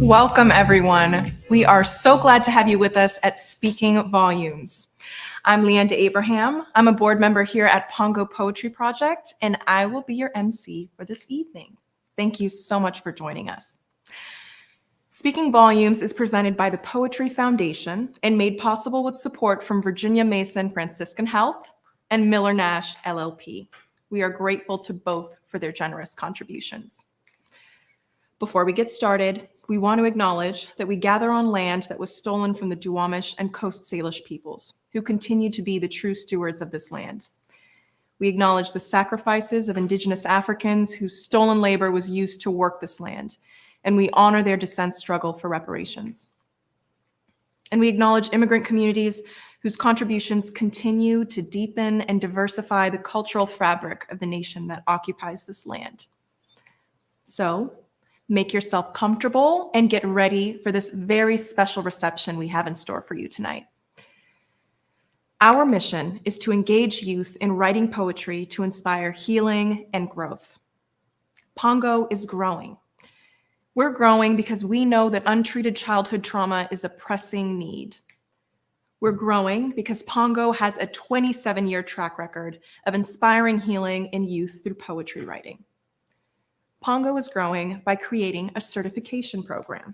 Welcome, everyone. We are so glad to have you with us at Speaking Volumes. I'm Leanda Abraham. I'm a board member here at Pongo Poetry Project, and I will be your MC for this evening. Thank you so much for joining us. Speaking Volumes is presented by the Poetry Foundation and made possible with support from Virginia Mason Franciscan Health and Miller Nash LLP. We are grateful to both for their generous contributions. Before we get started, we want to acknowledge that we gather on land that was stolen from the Duwamish and Coast Salish peoples, who continue to be the true stewards of this land. We acknowledge the sacrifices of Indigenous Africans whose stolen labor was used to work this land, and we honor their descent struggle for reparations. And we acknowledge immigrant communities whose contributions continue to deepen and diversify the cultural fabric of the nation that occupies this land. So, make yourself comfortable and get ready for this very special reception we have in store for you tonight. Our mission is to engage youth in writing poetry to inspire healing and growth. Pongo is growing. We're growing because we know that untreated childhood trauma is a pressing need. We're growing because Pongo has a 27-year track record of inspiring healing in youth through poetry writing. Pongo is growing by creating a certification program.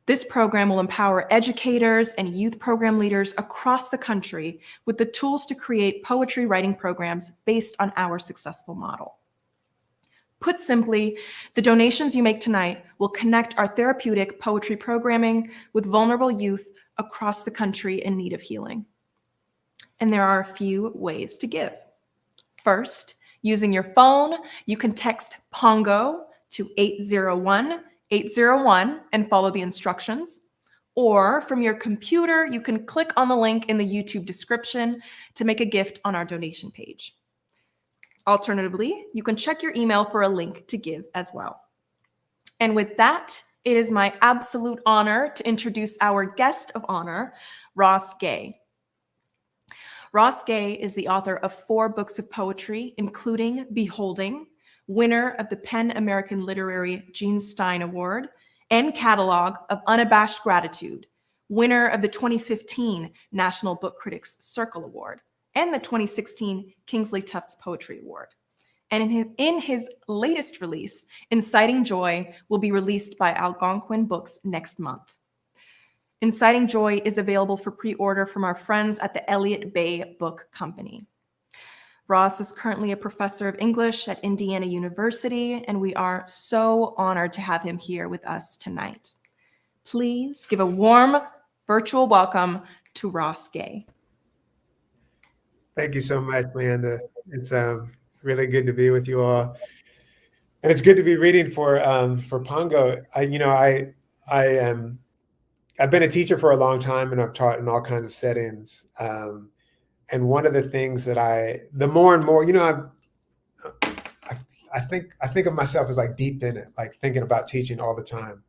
This program will empower educators and youth program leaders across the country with the tools to create poetry writing programs based on our successful model. Put simply, the donations you make tonight will connect our therapeutic poetry programming with vulnerable youth across the country in need of healing. And there are a few ways to give. First, using your phone, you can text Pongo to 801-801 and follow the instructions. Or from your computer, you can click on the link in the YouTube description to make a gift on our donation page. Alternatively, you can check your email for a link to give as well. And with that, it is my absolute honor to introduce our guest of honor, Ross Gay. Ross Gay is the author of 4 books of poetry, including Beholding, winner of the PEN American Literary Gene Stein Award, and catalog of Unabashed Gratitude, winner of the 2015 National Book Critics Circle Award, and the 2016 Kingsley Tufts Poetry Award. And in his latest release, Inciting Joy, will be released by Algonquin Books next month. Inciting Joy is available for pre-order from our friends at the Elliott Bay Book Company. Ross is currently a professor of English at Indiana University, and we are so honored to have him here with us tonight. Please give a warm virtual welcome to Ross Gay. Thank you so much, Leanda. It's really good to be with you all, and it's good to be reading for Pongo. I've been a teacher for a long time, and I've taught in all kinds of settings. And one of the things that the more and more, I think of myself as like deep in it, like thinking about teaching all the time.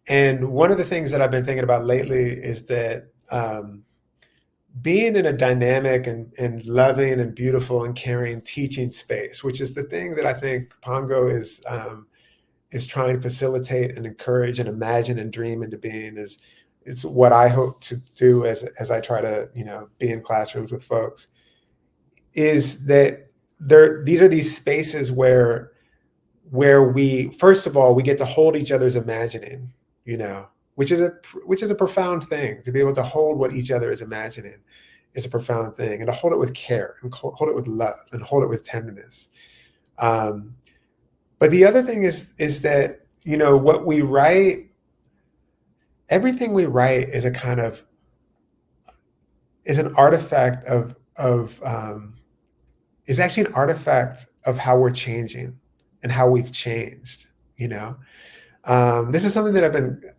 And one of the things that I've been thinking about lately is that being in a dynamic and loving and beautiful and caring teaching space, which is the thing that I think Pongo is trying to facilitate and encourage and imagine and dream into being, it's what I hope to do as I try to, be in classrooms with folks, is that these are these spaces where we, first of all, we get to hold each other's imagining, which is a profound thing. To be able to hold what each other is imagining is a profound thing, and to hold it with care and hold it with love and hold it with tenderness. But the other thing is that, what we write, everything we write is an artifact is actually an artifact of how we're changing and how we've changed, This is something that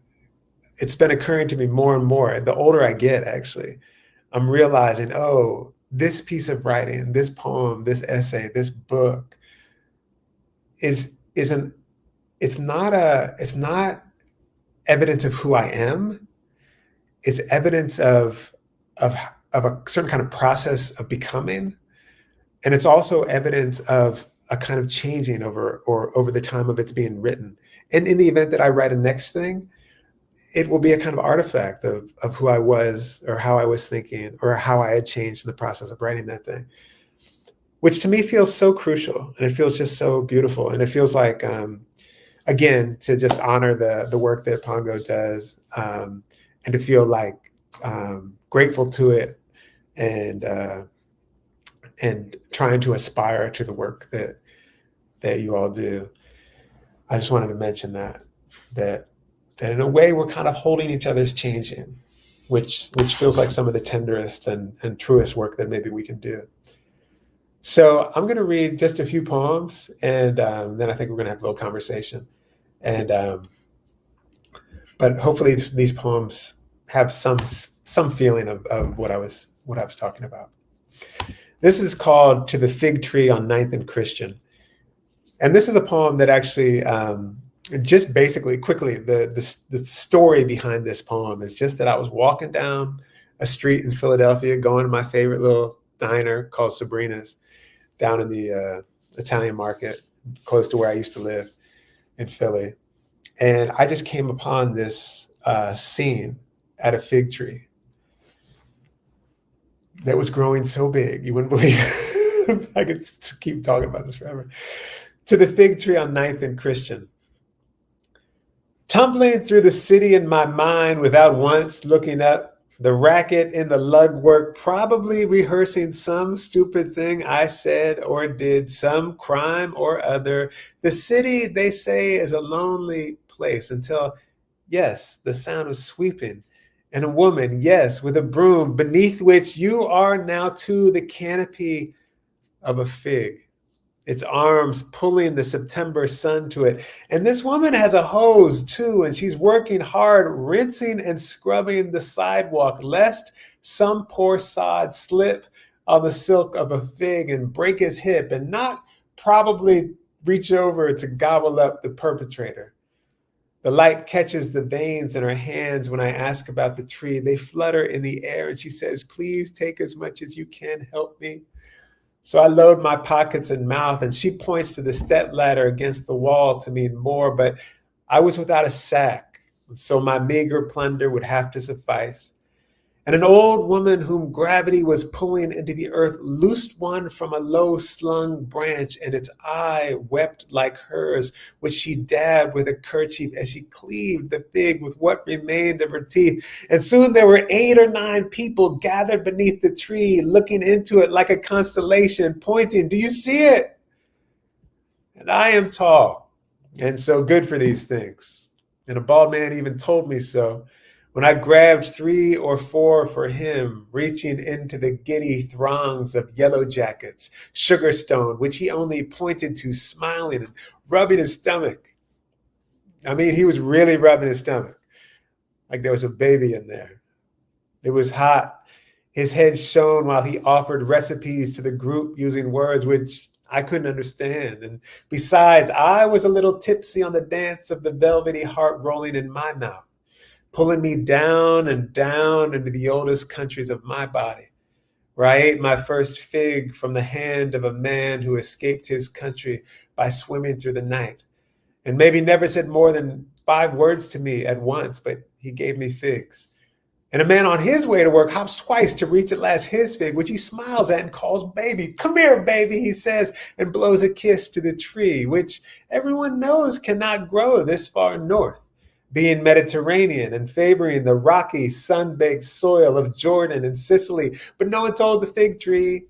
it's been occurring to me more and more. The older I get, actually, I'm realizing, this piece of writing, this poem, this essay, this book, it's not evidence of who I am. It's evidence of a certain kind of process of becoming, and it's also evidence of a kind of changing over the time of its being written. And in the event that I write a next thing, it will be a kind of artifact of who I was or how I was thinking or how I had changed in the process of writing that thing, which to me feels so crucial, and it feels just so beautiful. And it feels like, again, to just honor the work that Pongo does, and to feel like grateful to it, and trying to aspire to the work that you all do. I just wanted to mention that in a way we're kind of holding each other's changing, which feels like some of the tenderest and truest work that maybe we can do. So I'm going to read just a few poems, and then I think we're going to have a little conversation. And but hopefully these poems have some feeling of what I was talking about. This is called "To the Fig Tree on 9th and Christian," and this is a poem that actually, just basically quickly, the story behind this poem is just that I was walking down a street in Philadelphia, going to my favorite little diner called Sabrina's, down in the Italian market, close to where I used to live in Philly. And I just came upon this scene at a fig tree that was growing so big, you wouldn't believe it. I could keep talking about this forever. To the fig tree on 9th and Christian. Tumbling through the city in my mind without once looking up, the racket in the lugwork, probably rehearsing some stupid thing I said or did, some crime or other. The city, they say, is a lonely place until, yes, the sound of sweeping, and a woman, yes, with a broom, beneath which you are now too, the canopy of a fig, its arms pulling the September sun to it. And this woman has a hose too, and she's working hard, rinsing and scrubbing the sidewalk, lest some poor sod slip on the silk of a fig and break his hip and not probably reach over to gobble up the perpetrator. The light catches the veins in her hands when I ask about the tree. They flutter in the air, and she says, "Please take as much as you can, help me." So I load my pockets and mouth, and she points to the step ladder against the wall to mean more, but I was without a sack, so my meager plunder would have to suffice. And an old woman whom gravity was pulling into the earth loosed one from a low-slung branch, and its eye wept like hers, which she dabbed with a kerchief as she cleaved the fig with what remained of her teeth. And soon there were 8 or 9 people gathered beneath the tree, looking into it like a constellation, pointing, "Do you see it?" And I am tall, and so good for these things. And a bald man even told me so, when I grabbed 3 or 4 for him, reaching into the giddy throngs of yellow jackets, Sugarstone, which he only pointed to, smiling and rubbing his stomach. I mean, he was really rubbing his stomach, like there was a baby in there. It was hot. His head shone while he offered recipes to the group using words which I couldn't understand. And besides, I was a little tipsy on the dance of the velvety heart rolling in my mouth, pulling me down and down into the oldest countries of my body, where I ate my first fig from the hand of a man who escaped his country by swimming through the night, and maybe never said more than 5 words to me at once, but he gave me figs. And a man on his way to work hops twice to reach at last his fig, which he smiles at and calls baby. "Come here, baby," he says, and blows a kiss to the tree, which everyone knows cannot grow this far north, being Mediterranean and favoring the rocky, sun-baked soil of Jordan and Sicily. But no one told the fig tree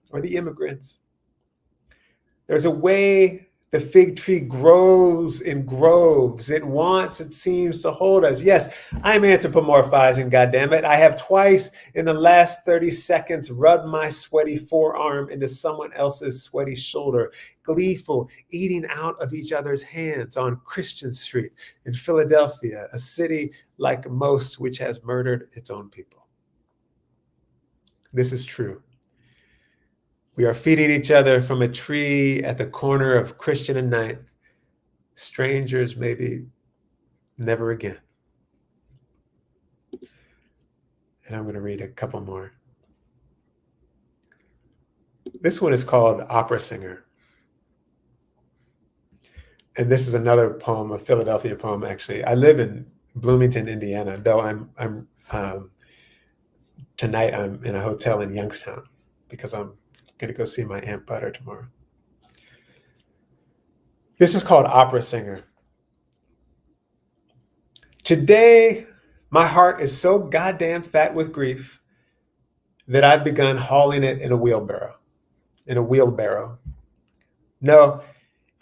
or the immigrants. There's a way the fig tree grows in groves. It wants, it seems, to hold us. Yes, I'm anthropomorphizing, goddammit. I have twice in the last 30 seconds rubbed my sweaty forearm into someone else's sweaty shoulder, gleeful, eating out of each other's hands on Christian Street in Philadelphia, a city like most which has murdered its own people. This is true. We are feeding each other from a tree at the corner of Christian and 9th. Strangers, maybe never again. And I'm going to read a couple more. This one is called Opera Singer. and this is another poem, a Philadelphia poem, actually. I live in Bloomington, Indiana, though tonight I'm in a hotel in Youngstown because I'm going to go see my Aunt Butter tomorrow. This is called Opera Singer. Today, my heart is so goddamn fat with grief that I've begun hauling it in a wheelbarrow. No,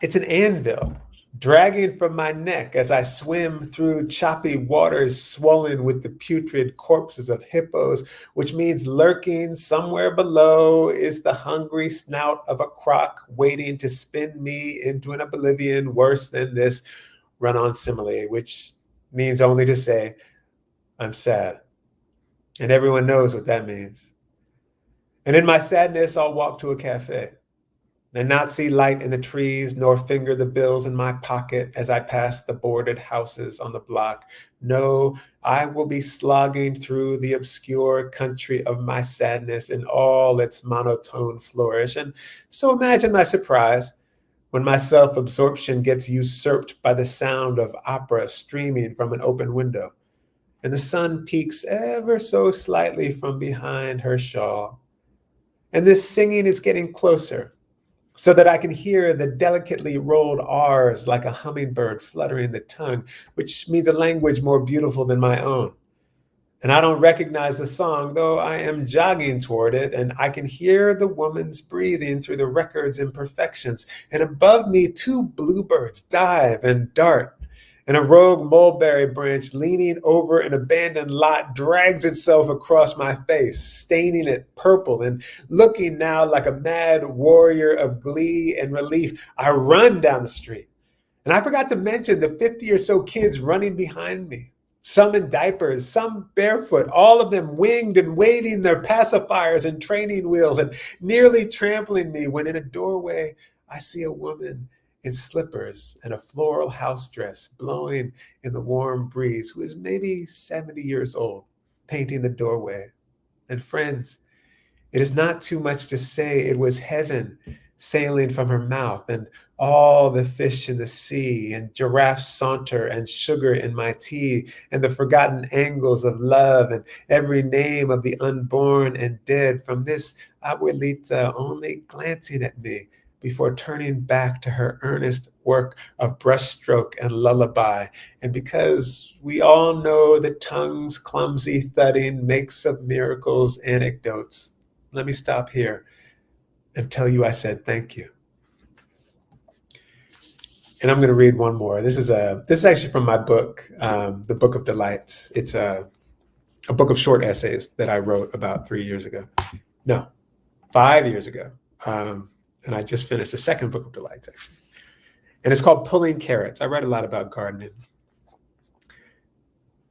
it's an anvil dragging from my neck as I swim through choppy waters swollen with the putrid corpses of hippos, which means lurking somewhere below is the hungry snout of a croc waiting to spin me into an oblivion worse than this run-on simile, which means only to say, I'm sad. And everyone knows what that means. And in my sadness, I'll walk to a cafe and not see light in the trees, nor finger the bills in my pocket as I pass the boarded houses on the block. No, I will be slogging through the obscure country of my sadness in all its monotone flourish. And so imagine my surprise when my self-absorption gets usurped by the sound of opera streaming from an open window, and the sun peeks ever so slightly from behind her shawl. And this singing is getting closer, so that I can hear the delicately rolled R's like a hummingbird fluttering the tongue, which means a language more beautiful than my own. And I don't recognize the song, though I am jogging toward it, and I can hear the woman's breathing through the record's imperfections. And above me, two bluebirds dive and dart, and a rogue mulberry branch leaning over an abandoned lot drags itself across my face, staining it purple and looking now like a mad warrior of glee and relief. I run down the street. And I forgot to mention the 50 or so kids running behind me, some in diapers, some barefoot, all of them winged and waving their pacifiers and training wheels and nearly trampling me when in a doorway I see a woman in slippers and a floral house dress blowing in the warm breeze, who is maybe 70 years old, painting the doorway. And friends, it is not too much to say it was heaven sailing from her mouth, and all the fish in the sea, and giraffes saunter, and sugar in my tea, and the forgotten angles of love, and every name of the unborn and dead, from this abuelita only glancing at me before turning back to her earnest work of brushstroke and lullaby. And because we all know the tongue's clumsy thudding makes of miracles anecdotes, let me stop here and tell you I said thank you. And I'm going to read one more. This is actually from my book, The Book of Delights. It's a book of short essays that I wrote about 5 years ago. And I just finished the second Book of Delights, actually. And it's called Pulling Carrots. I write a lot about gardening.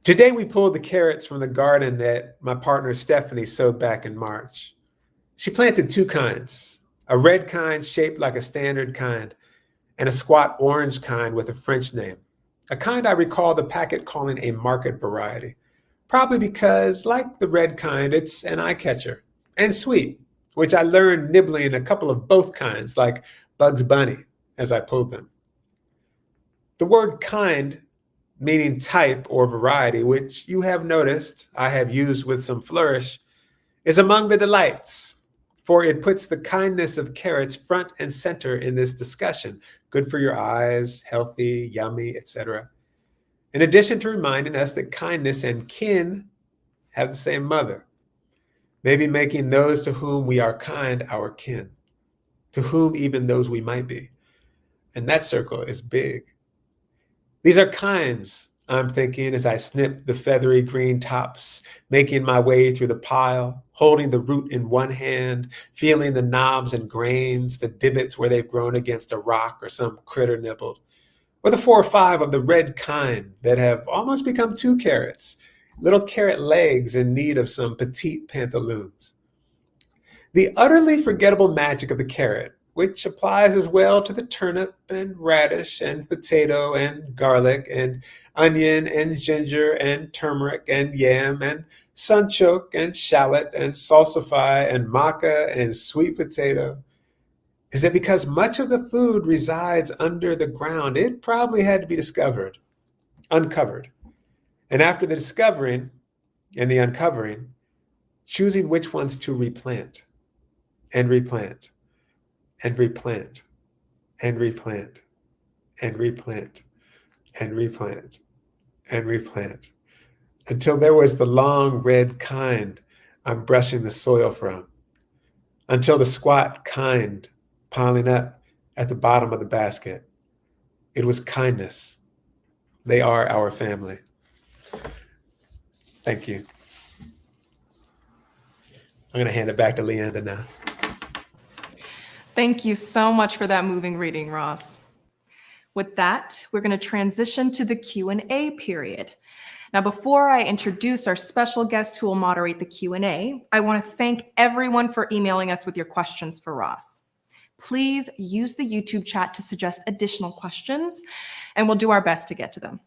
Today we pulled the carrots from the garden that my partner Stephanie sowed back in March. She planted two kinds, a red kind shaped like a standard kind, and a squat orange kind with a French name, a kind I recall the packet calling a market variety, probably because, like the red kind, it's an eye catcher and sweet, which I learned nibbling a couple of both kinds, like Bugs Bunny, as I pulled them. The word kind, meaning type or variety, which you have noticed I have used with some flourish, is among the delights, for it puts the kindness of carrots front and center in this discussion. Good for your eyes, healthy, yummy, etc. In addition to reminding us that kindness and kin have the same mother, maybe making those to whom we are kind our kin, to whom even those we might be. And that circle is big. These are kinds, I'm thinking, as I snip the feathery green tops, making my way through the pile, holding the root in one hand, feeling the knobs and grains, the divots where they've grown against a rock or some critter nibbled, or the 4 or 5 of the red kind that have almost become 2 carrots, little carrot legs in need of some petite pantaloons. The utterly forgettable magic of the carrot, which applies as well to the turnip and radish and potato and garlic and onion and ginger and turmeric and yam and sunchoke and shallot and salsify and maca and sweet potato, is that because much of the food resides under the ground, it probably had to be uncovered. And after the discovering and the uncovering, choosing which ones to replant and replant and replant and replant and replant and replant and replant until there was the long red kind I'm brushing the soil from, until the squat kind piling up at the bottom of the basket. It was kindness. They are our family. Thank you. I'm going to hand it back to Leanda now. Thank you so much for that moving reading, Ross. With that, we're going to transition to the Q&A period. Now, before I introduce our special guest who will moderate the Q&A, I want to thank everyone for emailing us with your questions for Ross. Please use the YouTube chat to suggest additional questions, and we'll do our best to get to them.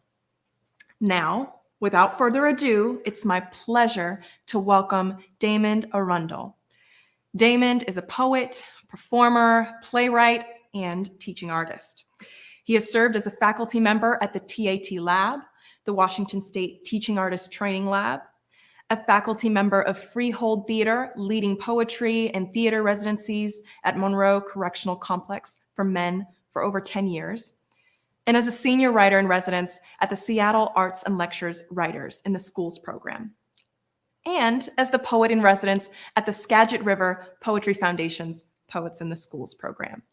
Now, without further ado, it's my pleasure to welcome Damond Arundel. Damond is a poet, performer, playwright, and teaching artist. He has served as a faculty member at the TAT Lab, the Washington State Teaching Artist Training Lab, a faculty member of Freehold Theater, leading poetry and theater residencies at Monroe Correctional Complex for men for over 10 years, and as a senior writer in residence at the Seattle Arts and Lectures Writers in the Schools program, and as the poet in residence at the Skagit River Poetry Foundation's Poets in the Schools program.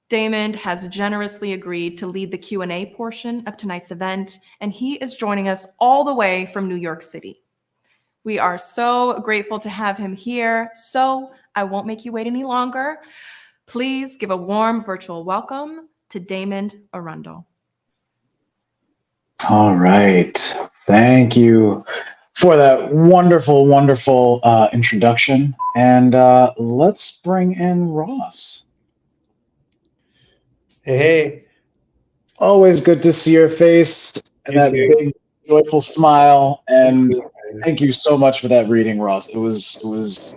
Damond has generously agreed to lead the Q&A portion of tonight's event, and he is joining us all the way from New York City. We are so grateful to have him here, so I won't make you wait any longer. Please give a warm virtual welcome to Damond Arundel. All right. Thank you for that wonderful, wonderful introduction. And let's bring in Ross. Hey. Always good to see your face and that big, joyful smile. And thank you so much for that reading, Ross. It was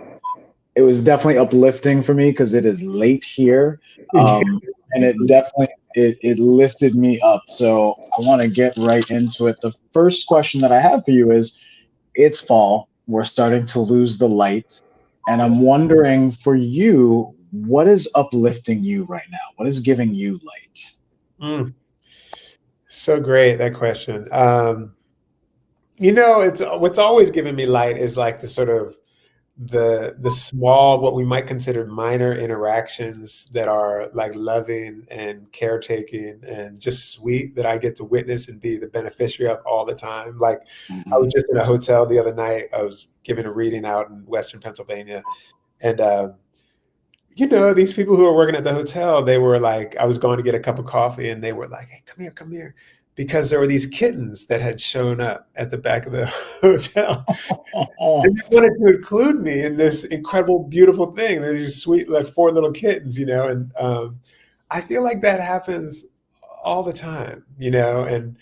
definitely uplifting for me because it is late here. And it definitely it lifted me up. So I want to get right into it. The first question that I have for you is, it's fall. We're starting to lose the light. And I'm wondering for you, what is uplifting you right now? What is giving you light? So great, that question. It's what's always given me light is like the sort of the small, what we might consider minor interactions that are like loving and caretaking and just sweet that I get to witness and be the beneficiary of all the time. Like I was just in a hotel the other night. I was giving a reading out in Western Pennsylvania, and these people who were working at the hotel, they were like, I was going to get a cup of coffee, and they were like, "Hey, come here," because there were these kittens that had shown up at the back of the hotel. And they wanted to include me in this incredible, beautiful thing. There's these sweet, like 4 little kittens, and I feel like that happens all the time, and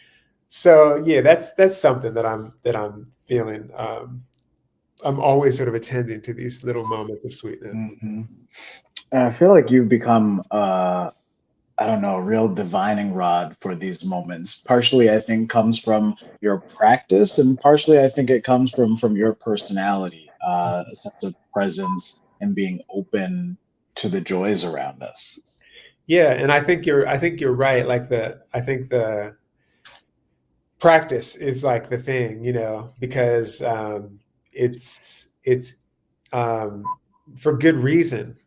so yeah, that's something that I'm feeling. I'm always sort of attending to these little moments of sweetness. And I feel like you've become a real divining rod for these moments. Partially, I think, comes from your practice, and partially, I think it comes from your personality, a sense of presence and being open to the joys around us. Yeah, and I think you're right. Like I think the practice is like the thing, because it's for good reason.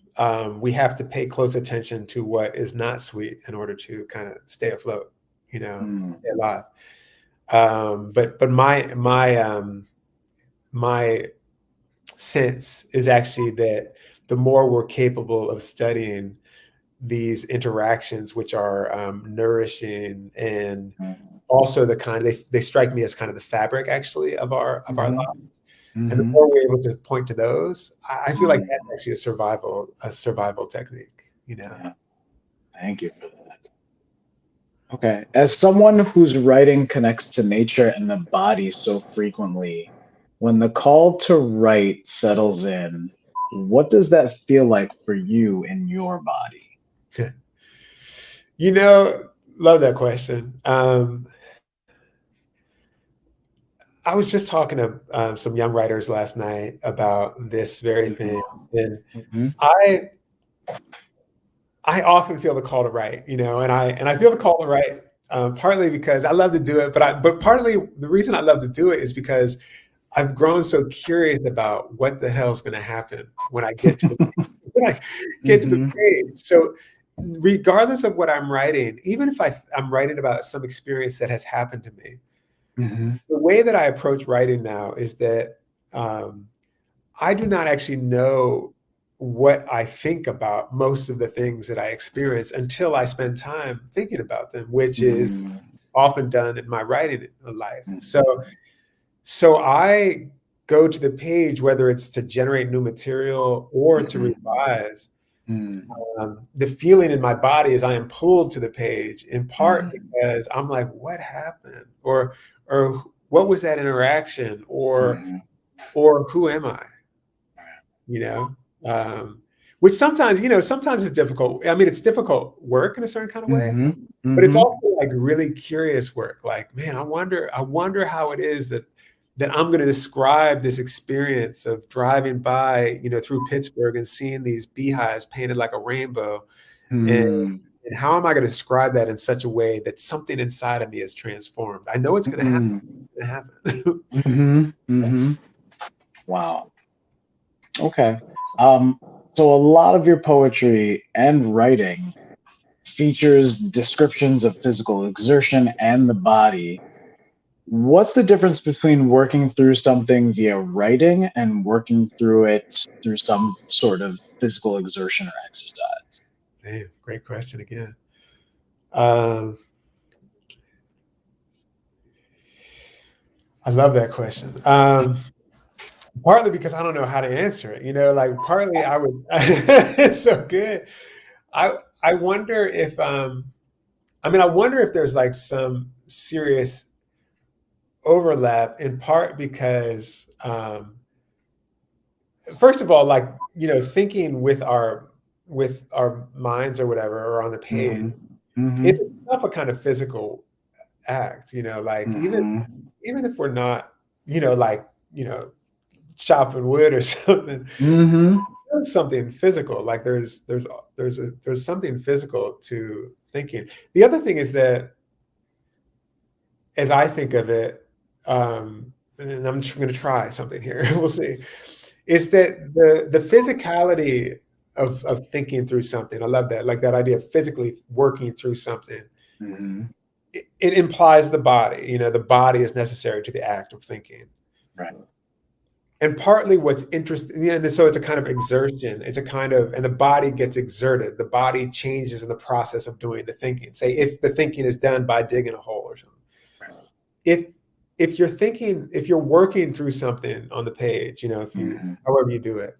We have to pay close attention to what is not sweet in order to kind of stay afloat, stay alive. But my sense is actually that the more we're capable of studying these interactions, which are nourishing and also the kind they strike me as kind of the fabric actually of our lives. And the more we're able to point to those, I feel like that's actually a survival technique, Yeah. Thank you for that. Okay. As someone whose writing connects to nature and the body so frequently, when the call to write settles in, What does that feel like for you in your body? You know, love that question. I was just talking to some young writers last night about this very thing, and Mm-hmm. I I often feel the call to write, and I feel the call to write partly because I love to do it, but partly the reason I love to do it is because I've grown so curious about what the hell's going to happen when I get to the when I get to the Mm-hmm. page. So regardless of what I'm writing, even if I'm writing about some experience that has happened to me, Mm-hmm. the way that I approach writing now is that um, I do not actually know what I think about most of the things that I experience until I spend time thinking about them, which is often done in my writing life. So I go to the page, whether it's to generate new material or to revise. The feeling in my body is I am pulled to the page in part because I'm like, what happened? Or what was that interaction? Or who am I? You know? Which sometimes it's difficult. I mean, it's difficult work in a certain kind of way, Mm-hmm. but it's Mm-hmm. also like really curious work. Like, man, I wonder how it is that I'm going to describe this experience of driving by, through Pittsburgh and seeing these beehives painted like a rainbow, and and how am I going to describe that in such a way that something inside of me is transformed? I know it's going to happen. It's going to happen. Mm-hmm. Mm-hmm. Wow. Okay. Um, so a lot of your poetry and writing features descriptions of physical exertion and the body. What's the difference between working through something via writing and working through it through some sort of physical exertion or exercise? Damn, great question again. Um, I love that question. Partly because I don't know how to answer it. Like partly I would. It's so good. I wonder if I wonder if there's like some serious overlap in part because first of all, like thinking with our minds or whatever or on the page, Mm-hmm. Mm-hmm. it's itself a kind of physical act. Like even if we're not, like chopping wood or something, Mm-hmm. there's something physical. Like there's something physical to thinking. The other thing is that as I think of it, and I'm going to try something here. We'll see. Is that the physicality of thinking through something? I love that, like that idea of physically working through something. Mm-hmm. It implies the body. The body is necessary to the act of thinking. Right. And partly what's interesting, and so it's a kind of exertion. And the body gets exerted. The body changes in the process of doing the thinking. Say if the thinking is done by digging a hole or something. If if you're working through something on the page, however you do it,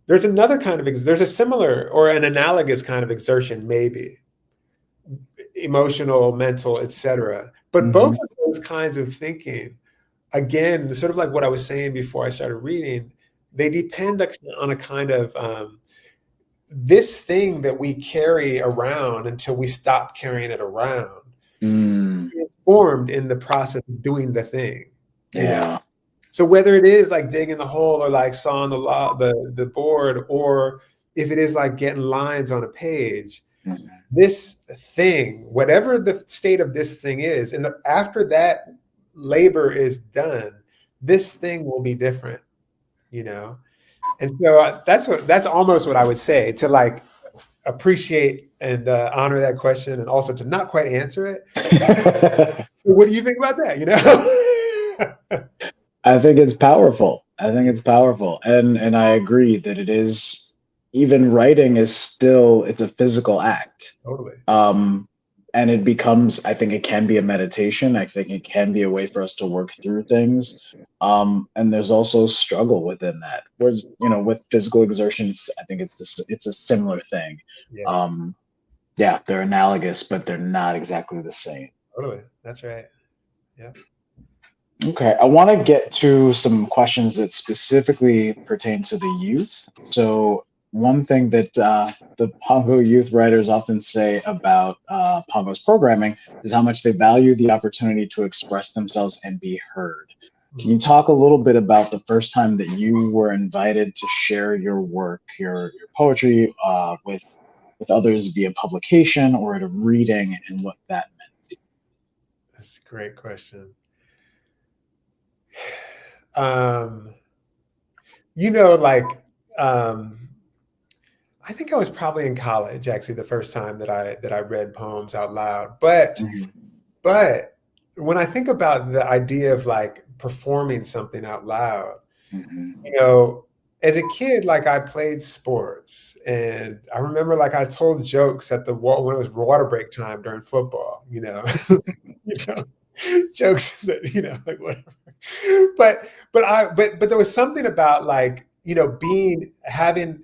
there's there's a similar or an analogous kind of exertion, maybe emotional, mental, etc. But both of those kinds of thinking, again, sort of like what I was saying before I started reading, they depend on a kind of this thing that we carry around until we stop carrying it around, formed in the process of doing the thing. Yeah. So whether it is like digging the hole or like sawing the board, or if it is like getting lines on a page, this thing, whatever the state of this thing is, and after that labor is done, this thing will be different, And so that's almost what I would say to like appreciate and honor that question, and also to not quite answer it. What do you think about that? I think it's powerful. I think it's powerful. And I agree that it is, even writing is still, it's a physical act. Totally. And it becomes, I think it can be a meditation. I think it can be a way for us to work through things. And there's also struggle within that. Where, with physical exertions, I think it's a similar thing. Yeah. Yeah, they're analogous, but they're not exactly the same. Totally. That's right. Yeah. Okay, I want to get to some questions that specifically pertain to the youth. So, one thing that the Pongo youth writers often say about Pongo's programming is how much they value the opportunity to express themselves and be heard. Can you talk a little bit about the first time that you were invited to share your work, your poetry, with others via publication or at a reading, and what that meant? That's a great question. Um, like, I think I was probably in college actually the first time that I read poems out loud. But when I think about the idea of like performing something out loud, Mhm. you know, as a kid, like I played sports, and I remember like I told jokes at the wall when it was water break time during football. You know, jokes that like whatever. But but there was something about like being having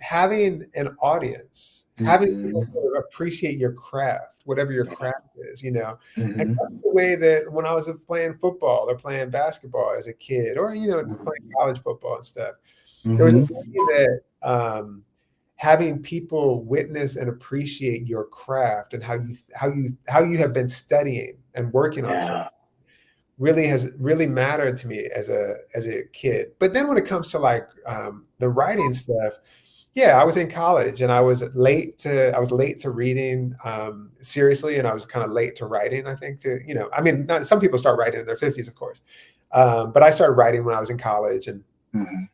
an audience, having people Mhm. sort of appreciate your craft, whatever your Yeah. craft is, and that's Mhm. the way that when I was playing football or playing basketball as a kid, or playing Mhm. college football and stuff, there was a Mhm. way that having people witness and appreciate your craft and how you have been studying and working on something Yeah. really has really mattered to me as a kid. But then when it comes to like the writing stuff, yeah, I was in college and I was late to reading seriously, and I was kind of late to writing. I think I mean, not, some people start writing in their 50s, of course, but I started writing when I was in college, Mhm.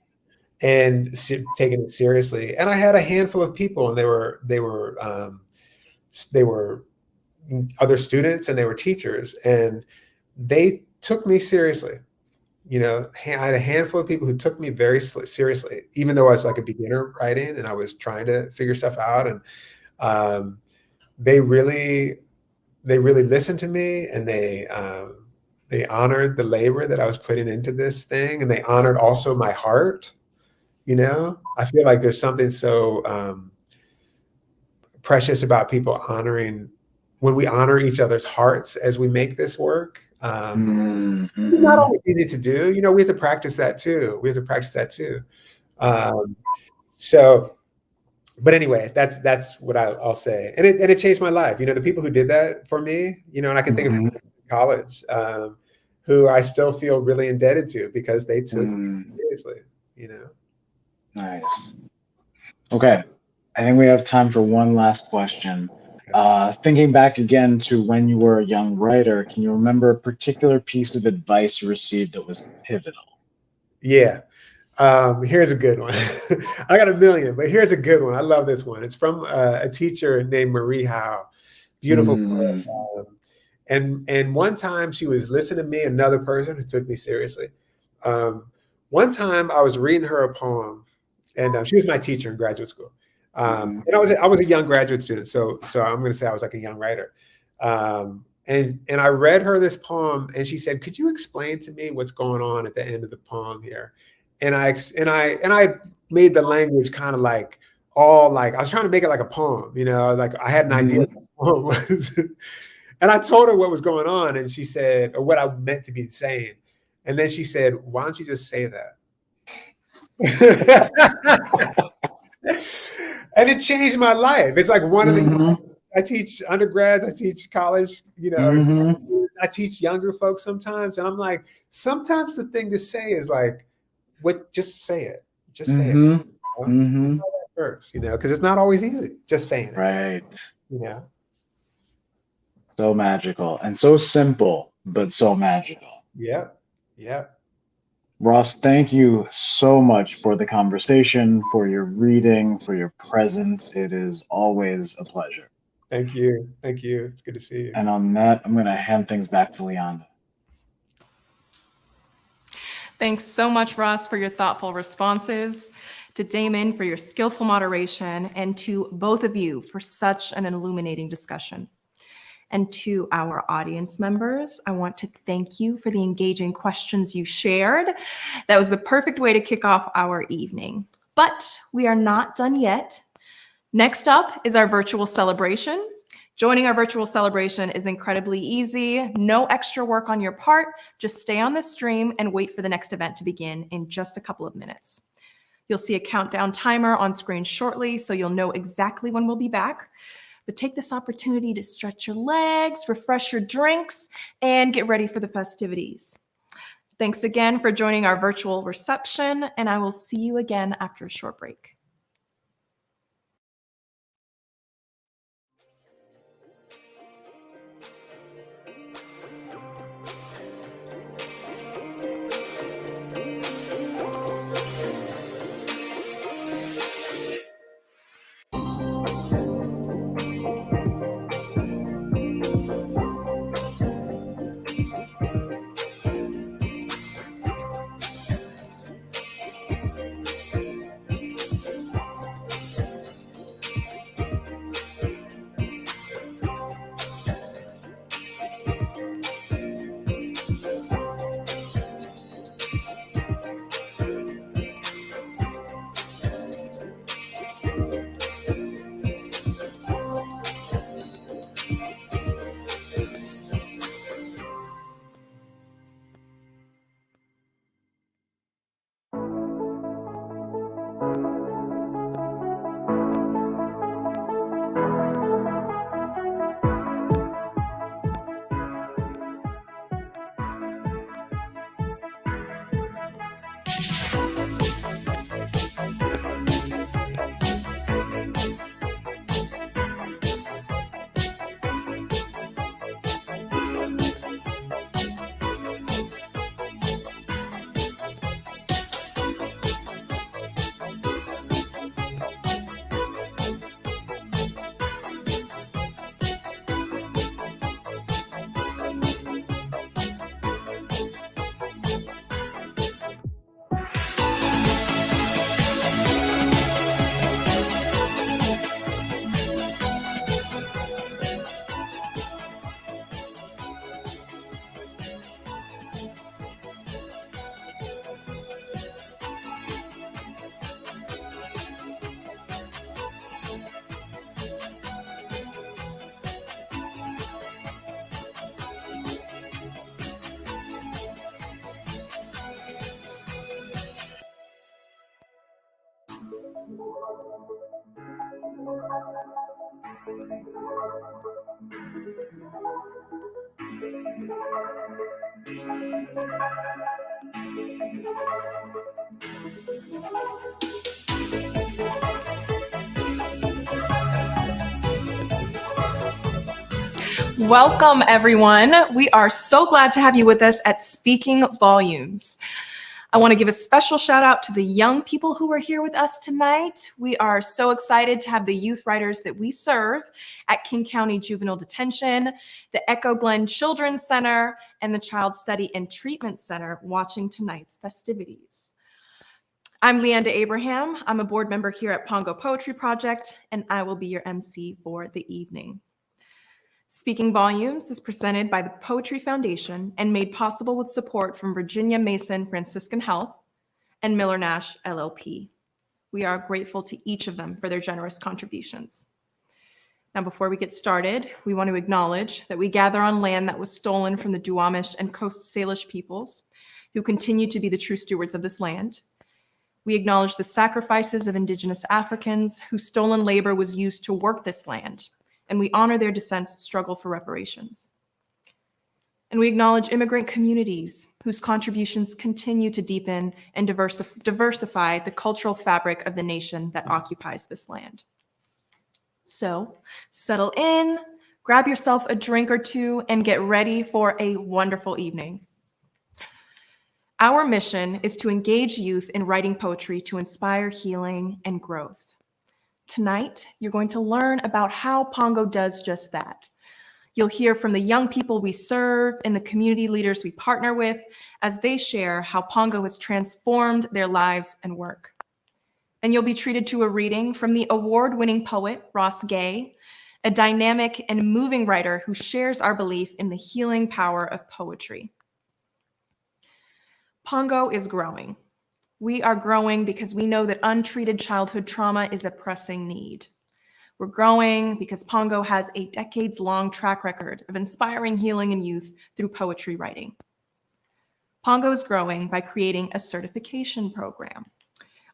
and taking it seriously. And I had a handful of people, and they were other students, and they were teachers, and they took me seriously. I had a handful of people who took me very seriously, even though I was like a beginner writing and I was trying to figure stuff out. And um, they really, they really listened to me, and they honored the labor that I was putting into this thing, and they honored also my heart. I feel like there's something so precious about people honoring when we honor each other's hearts as we make this work. It's not Mhm. always easy to do. We have to practice that too. Um, so, but anyway, that's what I'll say, and it changed my life. The people who did that for me, and I can think of Mhm. people in college who I still feel really indebted to because they took me Mm. seriously. You know. Nice. Okay. I think we have time for one last question. Okay. Thinking back again to when you were a young writer, can you remember a particular piece of advice you received that was pivotal? Yeah. Here's a good one. I got a million, but here's a good one. I love this one. It's from a teacher named Marie Howe. Beautiful. Mm. And one time she was listening to me, another person who took me seriously. Um, One time I was reading her a poem, and she was my teacher in graduate school. Mhm. And I was a young graduate student, so I'm going to say I was like a young writer. And I read her this poem, and she said, "Could you explain to me what's going on at the end of the poem here?" And I made the language kind of like all like I was trying to make it like a poem, like I had an idea of Mhm. what the poem was. And I told her what was going on, and she said, or what I meant to be saying. And then she said, "Why don't you just say that?" And it changed my life. It's like one of the Mhm. I teach undergrads, I teach college, Mhm. I teach younger folks sometimes, and I'm like, sometimes the thing to say is like, what? Just say it. Just say it. Mhm. You know? Mhm. First, because it's not always easy. Just saying it. Right. You know. So magical and so simple, but so magical. Yep. Yep. Ross, thank you so much for the conversation, for your reading, for your presence. It is always a pleasure. Thank you. Thank you. It's good to see you. And on that, I'm going to hand things back to Leonda. Thanks so much, Ross, for your thoughtful responses, to Damon for your skillful moderation, and to both of you for such an illuminating discussion. And to our audience members, I want to thank you for the engaging questions you shared. That was the perfect way to kick off our evening. But we are not done yet. Next up is our virtual celebration. Joining our virtual celebration is incredibly easy. No extra work on your part. Just stay on this stream and wait for the next event to begin in just a couple of minutes. You'll see a countdown timer on screen shortly, so you'll know exactly when we'll be back. But take this opportunity to stretch your legs, refresh your drinks, and get ready for the festivities. Thanks again for joining our virtual reception, and I will see you again after a short break. Welcome, everyone. We are so glad to have you with us at Speaking Volumes. I want to give a special shout out to the young people who are here with us tonight. We are so excited to have the youth writers that we serve at King County Juvenile Detention, the Echo Glen Children's Center, and the Child Study and Treatment Center watching tonight's festivities. I'm Leanda Abraham. I'm a board member here at Pongo Poetry Project, and I will be your MC for the evening. Speaking Volumes is presented by the Poetry Foundation and made possible with support from Virginia Mason Franciscan Health and Miller Nash LLP. We are grateful to each of them for their generous contributions. Now, before we get started, we want to acknowledge that we gather on land that was stolen from the Duwamish and Coast Salish peoples, who continue to be the true stewards of this land. We acknowledge the sacrifices of Indigenous Africans whose stolen labor was used to work this land, and we honor their descendants' struggle for reparations. And we acknowledge immigrant communities whose contributions continue to deepen and diversify the cultural fabric of the nation that occupies this land. So settle in, grab yourself a drink or two, and get ready for a wonderful evening. Our mission is to engage youth in writing poetry to inspire healing and growth. Tonight, you're going to learn about how Pongo does just that. You'll hear from the young people we serve and the community leaders we partner with as they share how Pongo has transformed their lives and work. And you'll be treated to a reading from the award-winning poet, Ross Gay, a dynamic and moving writer who shares our belief in the healing power of poetry. Pongo is growing. We are growing because we know that untreated childhood trauma is a pressing need. We're growing because Pongo has a decades-long track record of inspiring healing in youth through poetry writing. Pongo is growing by creating a certification program.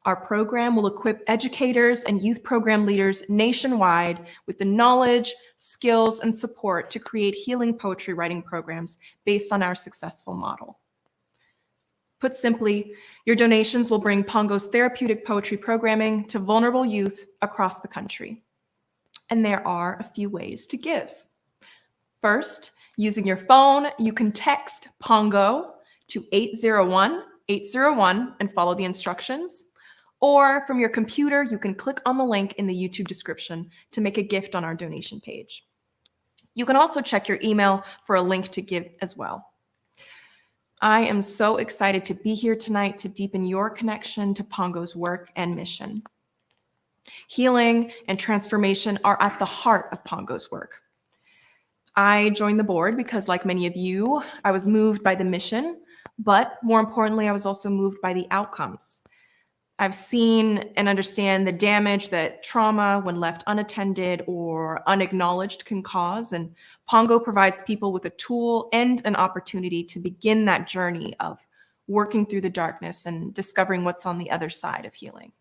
Our program will equip educators and youth program leaders nationwide with the knowledge, skills, and support to create healing poetry writing programs based on our successful model. Put simply, your donations will bring Pongo's therapeutic poetry programming to vulnerable youth across the country. And there are a few ways to give. First, using your phone, you can text Pongo to 801-801 and follow the instructions. Or from your computer, you can click on the link in the YouTube description to make a gift on our donation page. You can also check your email for a link to give as well. I am so excited to be here tonight to deepen your connection to Pongo's work and mission. Healing and transformation are at the heart of Pongo's work. I joined the board because, like many of you, I was moved by the mission, but more importantly, I was also moved by the outcomes. I've seen and understand the damage that trauma, when left unattended or unacknowledged, can cause, and Pongo provides people with a tool and an opportunity to begin that journey of working through the darkness and discovering what's on the other side of healing.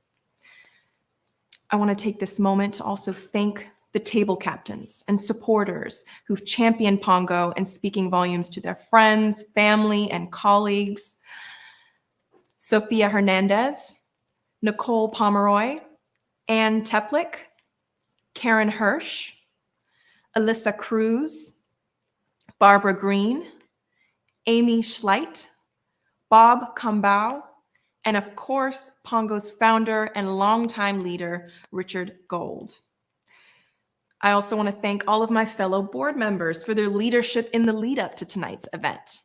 I want to take this moment to also thank the table captains and supporters who've championed Pongo and speaking volumes to their friends, family, and colleagues. Sophia Hernandez, Nicole Pomeroy, Ann Teplick, Karen Hirsch, Alyssa Cruz, Barbara Green, Amy Schleit, Bob Kumbau, and of course, Pongo's founder and longtime leader, Richard Gold. I also want to thank all of my fellow board members for their leadership in the lead up to tonight's event.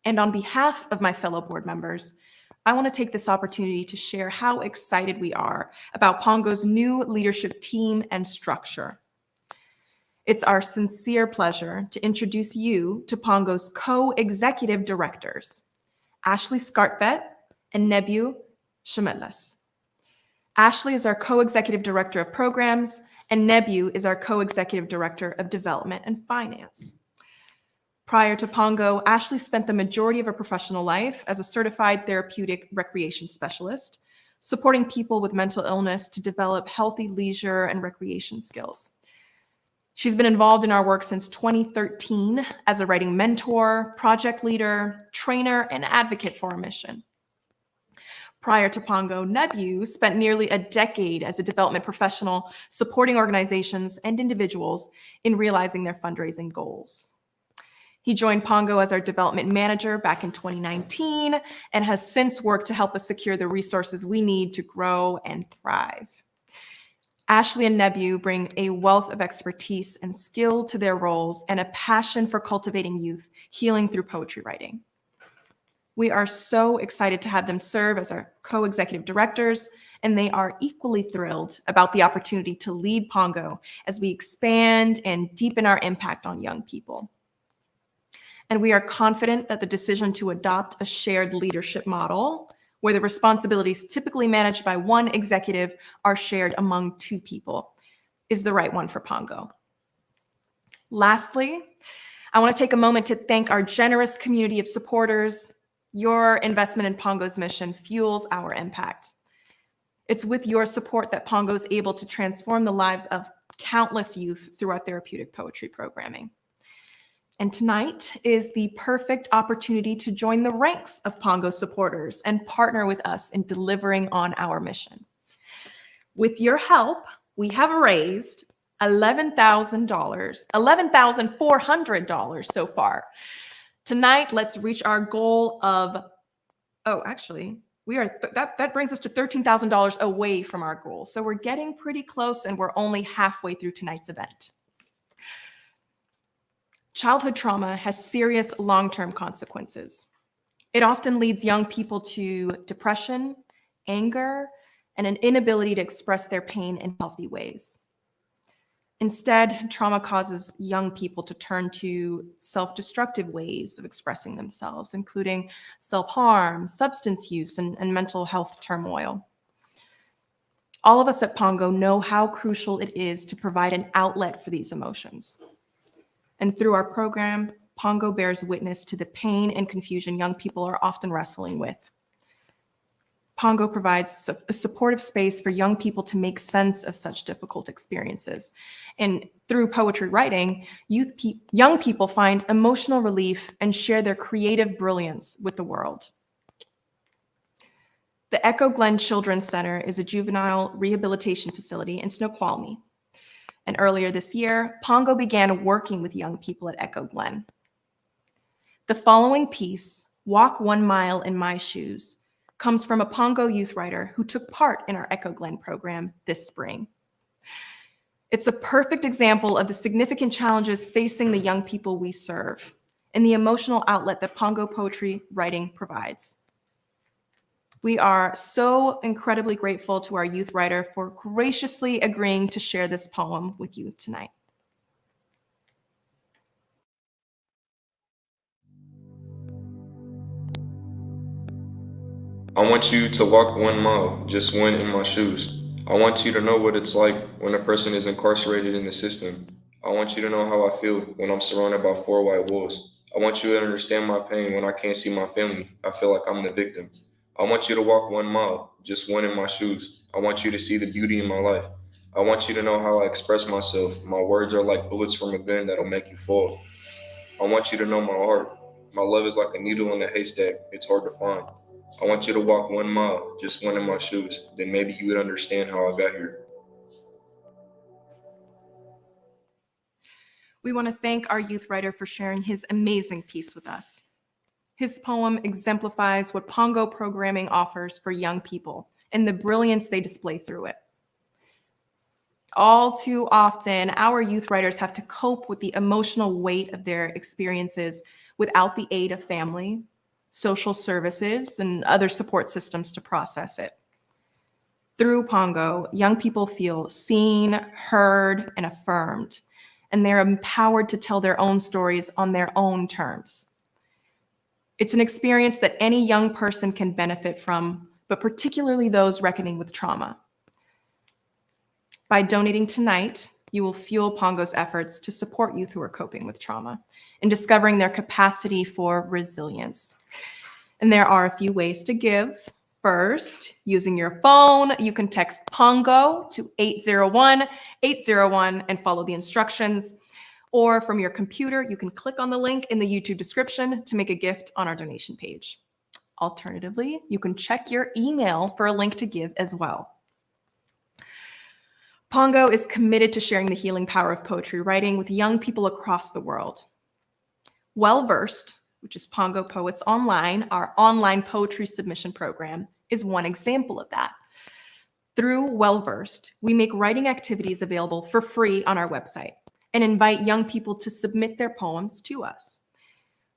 And on behalf of my fellow board members, I want to take this opportunity to share how excited we are about Pongo's new leadership team and structure. It's our sincere pleasure to introduce you to Pongo's co-executive directors, Ashley Skartvedt and Nebu Shemetlas. Ashley is our co-executive director of programs, and Nebu is our co-executive director of development and finance. Prior to Pongo, Ashley spent the majority of her professional life as a certified therapeutic recreation specialist, supporting people with mental illness to develop healthy leisure and recreation skills. She's been involved in our work since 2013 as a writing mentor, project leader, trainer, and advocate for our mission. Prior to Pongo, Nebu spent nearly a decade as a development professional supporting organizations and individuals in realizing their fundraising goals. He joined Pongo as our development manager back in 2019 and has since worked to help us secure the resources we need to grow and thrive. Ashley and Nebu bring a wealth of expertise and skill to their roles and a passion for cultivating youth healing through poetry writing. We are so excited to have them serve as our co-executive directors, and they are equally thrilled about the opportunity to lead Pongo as we expand and deepen our impact on young people. And we are confident that the decision to adopt a shared leadership model, where the responsibilities typically managed by one executive are shared among two people, is the right one for Pongo. Lastly, I want to take a moment to thank our generous community of supporters. Your investment in Pongo's mission fuels our impact. It's with your support that Pongo is able to transform the lives of countless youth through our therapeutic poetry programming. And tonight is the perfect opportunity to join the ranks of Pongo supporters and partner with us in delivering on our mission. With your help, we have raised $11,400 so far. Tonight, let's reach our goal of, that brings us to $13,000 away from our goal. So we're getting pretty close and we're only halfway through tonight's event. Childhood trauma has serious long-term consequences. It often leads young people to depression, anger, and an inability to express their pain in healthy ways. Instead, trauma causes young people to turn to self-destructive ways of expressing themselves, including self-harm, substance use, and mental health turmoil. All of us at Pongo know how crucial it is to provide an outlet for these emotions. And through our program, Pongo bears witness to the pain and confusion young people are often wrestling with. Pongo provides a supportive space for young people to make sense of such difficult experiences. And through poetry writing, young people find emotional relief and share their creative brilliance with the world. The Echo Glen Children's Center is a juvenile rehabilitation facility in Snoqualmie. And earlier this year, Pongo began working with young people at Echo Glen. The following piece, Walk 1 Mile in My Shoes, comes from a Pongo youth writer who took part in our Echo Glen program this spring. It's a perfect example of the significant challenges facing the young people we serve and the emotional outlet that Pongo poetry writing provides. We are so incredibly grateful to our youth writer for graciously agreeing to share this poem with you tonight. I want you to walk 1 mile, just one in my shoes. I want you to know what it's like when a person is incarcerated in the system. I want you to know how I feel when I'm surrounded by 4 white walls. I want you to understand my pain when I can't see my family. I feel like I'm the victim. I want you to walk 1 mile, just one in my shoes. I want you to see the beauty in my life. I want you to know how I express myself. My words are like bullets from a gun that'll make you fall. I want you to know my heart. My love is like a needle in a haystack. It's hard to find. I want you to walk 1 mile, just one in my shoes. Then maybe you would understand how I got here. We want to thank our youth writer for sharing his amazing piece with us. His poem exemplifies what Pongo programming offers for young people and the brilliance they display through it. All too often, our youth writers have to cope with the emotional weight of their experiences without the aid of family, social services, and other support systems to process it. Through Pongo, young people feel seen, heard, and affirmed, and they're empowered to tell their own stories on their own terms. It's an experience that any young person can benefit from, but particularly those reckoning with trauma. By donating tonight, you will fuel Pongo's efforts to support youth who are coping with trauma and discovering their capacity for resilience. And there are a few ways to give. First, using your phone, you can text Pongo to 801-801 and follow the instructions. Or from your computer, you can click on the link in the YouTube description to make a gift on our donation page. Alternatively, you can check your email for a link to give as well. Pongo is committed to sharing the healing power of poetry writing with young people across the world. Well Versed, which is Pongo Poets Online, our online poetry submission program, is one example of that. Through Well Versed, we make writing activities available for free on our website and invite young people to submit their poems to us.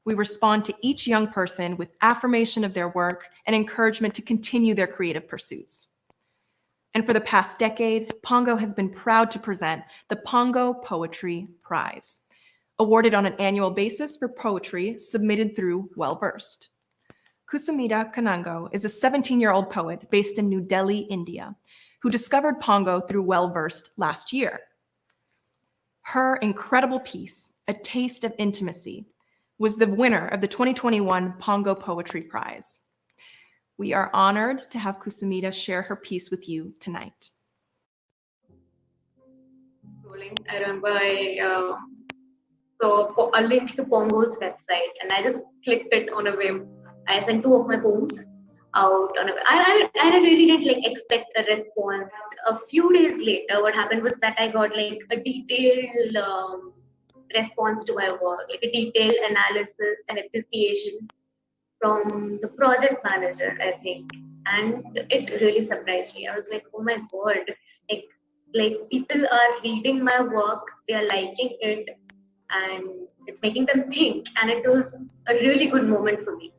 We respond to each young person with affirmation of their work and encouragement to continue their creative pursuits. And for the past decade, Pongo has been proud to present the Pongo Poetry Prize, awarded on an annual basis for poetry submitted through Well Versed. Kusumita Kanango is a 17-year-old poet based in New Delhi, India, who discovered Pongo through Well Versed last year. Her incredible piece, A Taste of Intimacy, was the winner of the 2021 Pongo Poetry Prize. We are honored to have Kusumita share her piece with you tonight. I remember I saw a link to Pongo's website and I just clicked it on a whim. I sent 2 of my poems out on a whim. I really didn't expect a response. A few days later, what happened was that I got a detailed response to my work, a detailed analysis and appreciation from the project manager, I think, and it really surprised me. I was like, oh my god, people are reading my work, they are liking it, and it's making them think, and it was a really good moment for me.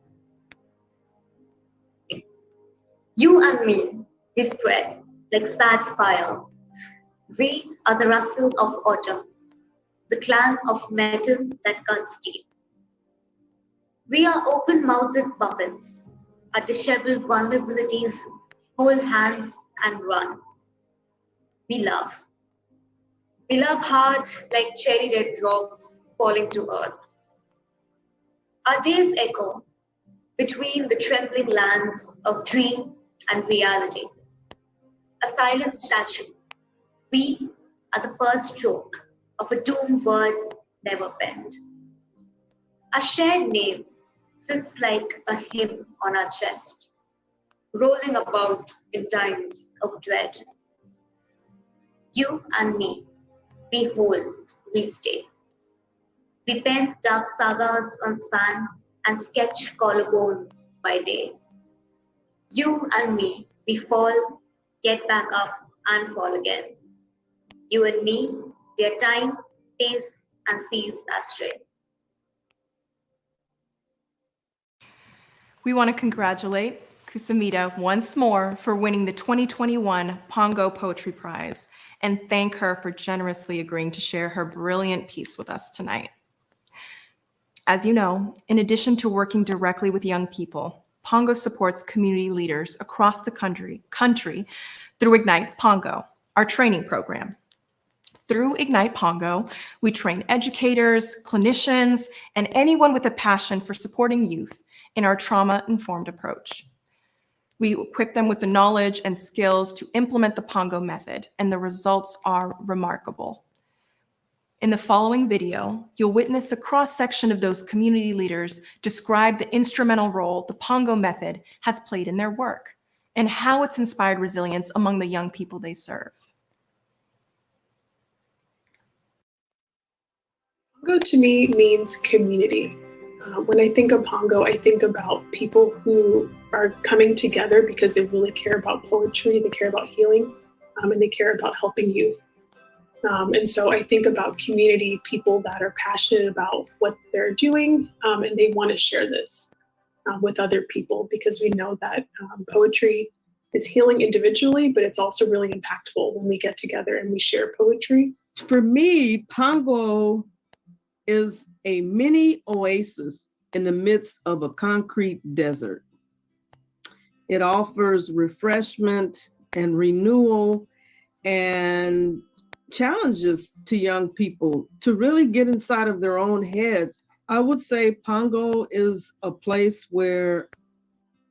You and me, we spread like sad fire. We are the rustle of autumn, the clang of metal that cuts deep. We are open-mouthed puppets. Our disheveled vulnerabilities hold hands and run. we love. We love hard like cherry red drops falling to earth. Our days echo between the trembling lands of dream and reality. A silent statue, we are the first stroke of a doomed word never penned. A shared name sits like a hymn on our chest, rolling about in times of dread. You and me, we hold, we stay. We pen dark sagas on sand and sketch collarbones by day. You and me, we fall, get back up, and fall again. You and me, we are time, space, and seas astray. We want to congratulate Kusamita once more for winning the 2021 Pongo Poetry Prize and thank her for generously agreeing to share her brilliant piece with us tonight. As you know, in addition to working directly with young people, Pongo supports community leaders across the country through Ignite Pongo, our training program. Through Ignite Pongo, we train educators, clinicians, and anyone with a passion for supporting youth in our trauma-informed approach. We equip them with the knowledge and skills to implement the Pongo method, and the results are remarkable. In the following video, you'll witness a cross-section of those community leaders describe the instrumental role the Pongo method has played in their work and how it's inspired resilience among the young people they serve. Pongo to me means community. When I think of Pongo, I think about people who are coming together because they really care about poetry, they care about healing, and they care about helping youth. And so I think about community, people that are passionate about what they're doing, and they want to share this with other people because we know that poetry is healing individually, but it's also really impactful when we get together and we share poetry. For me, Pongo is a mini oasis in the midst of a concrete desert. It offers refreshment and renewal and challenges to young people to really get inside of their own heads. I would say Pongo is a place where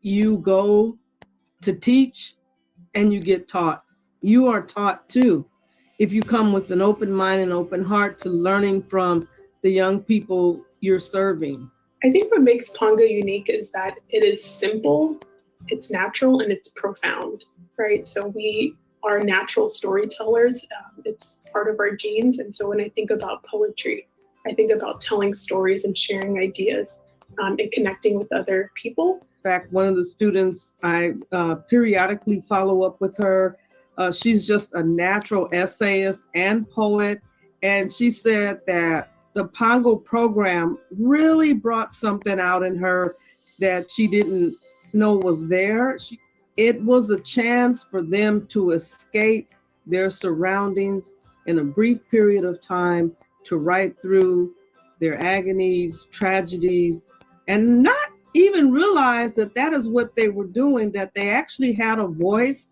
you go to teach and you get taught. You are taught too, if you come with an open mind and open heart to learning from the young people you're serving. I think what makes Pongo unique is that it is simple, it's natural, and it's profound, right? So we are natural storytellers. It's part of our genes. And so when I think about poetry, I think about telling stories and sharing ideas and connecting with other people. In fact, one of the students, I periodically follow up with her. She's just a natural essayist and poet. And she said that the Pongo program really brought something out in her that she didn't know was there. It was a chance for them to escape their surroundings in a brief period of time, to write through their agonies, tragedies, and not even realize that that is what they were doing, that they actually had a voice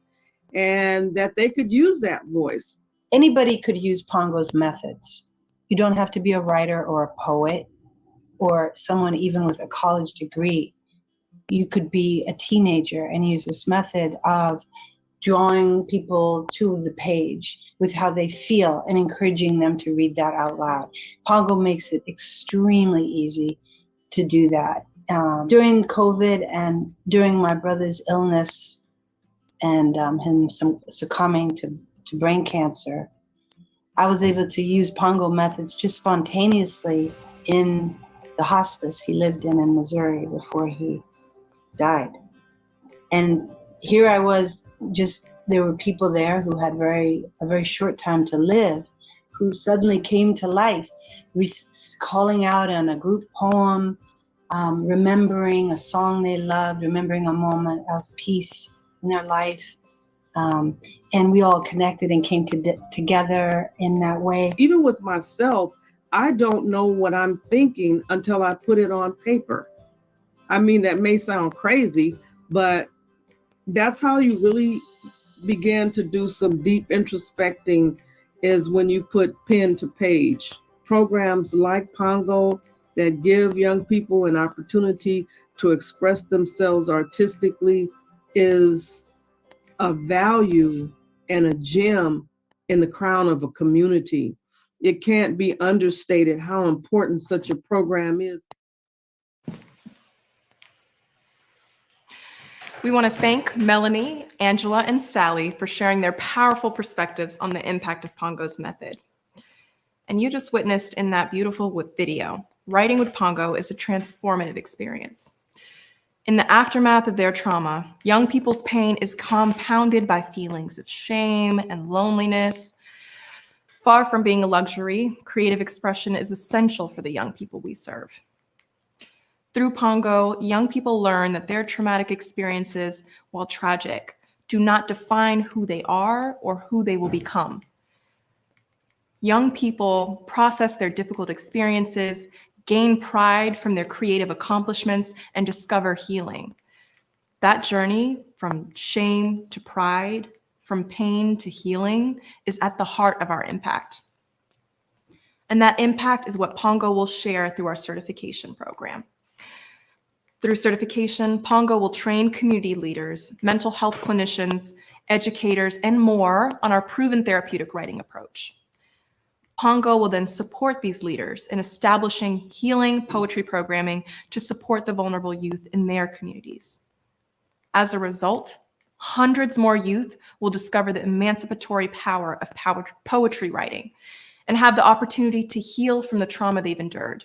and that they could use that voice. Anybody could use Pongo's methods. You don't have to be a writer or a poet or someone even with a college degree. You could be a teenager and use this method of drawing people to the page with how they feel and encouraging them to read that out loud. Pongo makes it extremely easy to do that. During COVID and during my brother's illness and him succumbing to brain cancer, I was able to use Pongo methods just spontaneously in the hospice he lived in Missouri before he died. And here I was, just there were people there who had a very short time to live, who suddenly came to life, calling out in a group poem, remembering a song they loved, remembering a moment of peace in their life. And we all connected and came together in that way. Even with myself, I don't know what I'm thinking until I put it on paper. I mean, that may sound crazy, but that's how you really begin to do some deep introspecting is when you put pen to page. Programs like Pongo that give young people an opportunity to express themselves artistically is a value and a gem in the crown of a community. It can't be understated how important such a program is. We want to thank Melanie, Angela, and Sally for sharing their powerful perspectives on the impact of Pongo's method. And you just witnessed in that beautiful video, writing with Pongo is a transformative experience. In the aftermath of their trauma, young people's pain is compounded by feelings of shame and loneliness. Far from being a luxury, creative expression is essential for the young people we serve. Through Pongo, young people learn that their traumatic experiences, while tragic, do not define who they are or who they will become. Young people process their difficult experiences, gain pride from their creative accomplishments, and discover healing. That journey from shame to pride, from pain to healing, is at the heart of our impact. And that impact is what Pongo will share through our certification program. Through certification, Pongo will train community leaders, mental health clinicians, educators, and more on our proven therapeutic writing approach. Pongo will then support these leaders in establishing healing poetry programming to support the vulnerable youth in their communities. As a result, hundreds more youth will discover the emancipatory power of poetry writing and have the opportunity to heal from the trauma they've endured.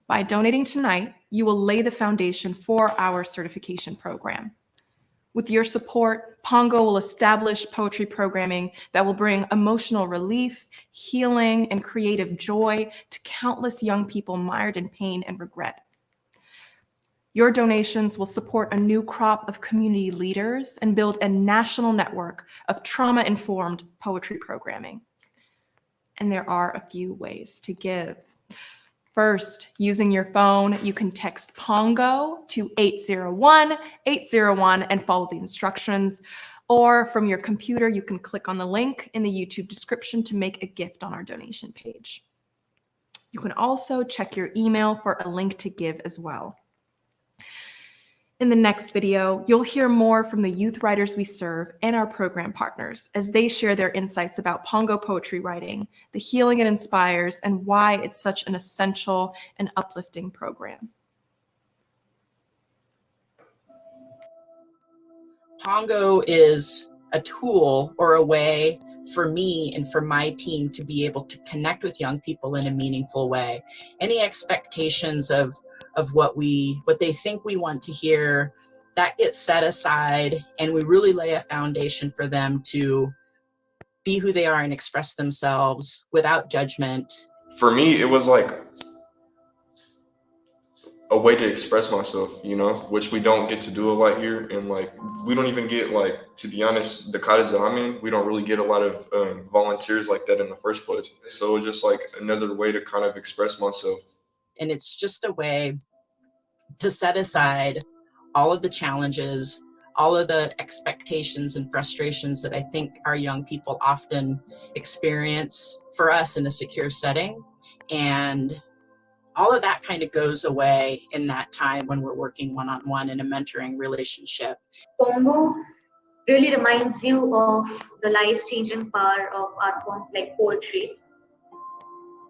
By donating tonight, you will lay the foundation for our certification program. With your support, Pongo will establish poetry programming that will bring emotional relief, healing, and creative joy to countless young people mired in pain and regret. Your donations will support a new crop of community leaders and build a national network of trauma-informed poetry programming. And there are a few ways to give. First, using your phone, you can text Pongo to 801-801 and follow the instructions. Or from your computer, you can click on the link in the YouTube description to make a gift on our donation page. You can also check your email for a link to give as well. In the next video, you'll hear more from the youth writers we serve and our program partners as they share their insights about Pongo poetry writing, the healing it inspires, and why it's such an essential and uplifting program. Pongo is a tool or a way for me and for my team to be able to connect with young people in a meaningful way. Any expectations of what they think we want to hear, that gets set aside, and we really lay a foundation for them to be who they are and express themselves without judgment. For me, it was like a way to express myself, you know, which we don't get to do a lot here. And like, we don't even get, like, to be honest, the cottage that I'm in, we don't really get a lot of volunteers like that in the first place. So it's just like another way to kind of express myself. And it's just a way to set aside all of the challenges, all of the expectations and frustrations that I think our young people often experience for us in a secure setting. And all of that kind of goes away in that time when we're working one-on-one in a mentoring relationship. Pongo really reminds you of the life-changing power of art forms like poetry,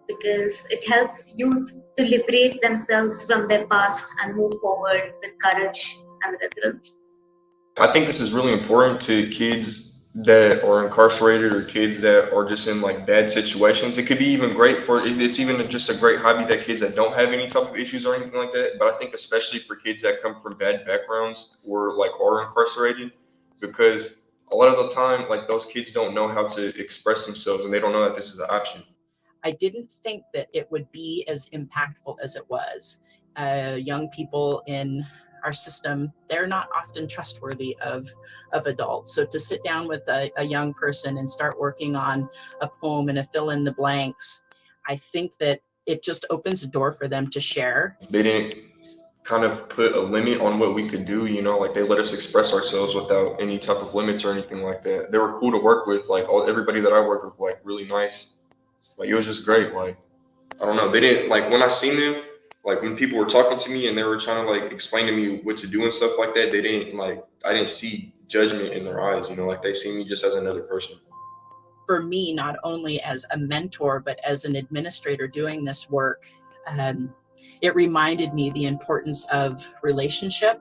because it helps youth to liberate themselves from their past and move forward with courage and resilience. I think this is really important to kids that are incarcerated or kids that are just in like bad situations. It could be even great for, it's even just a great hobby that kids that don't have any type of issues or anything like that. But I think especially for kids that come from bad backgrounds or like are incarcerated, because a lot of the time, like, those kids don't know how to express themselves and they don't know that this is an option. I didn't think that it would be as impactful as it was. Young people in our system, they're not often trustworthy of adults. So to sit down with a young person and start working on a poem and a fill in the blanks, I think that it just opens a door for them to share. They didn't kind of put a limit on what we could do, you know, like they let us express ourselves without any type of limits or anything like that. They were cool to work with, like everybody that I worked with, like really nice. Like it was just great. Like, I don't know, they didn't, like when I seen them, like when people were talking to me and they were trying to like explain to me what to do and stuff like that, they didn't like, I didn't see judgment in their eyes, you know, like they see me just as another person. For me, not only as a mentor, but as an administrator doing this work, it reminded me the importance of relationship,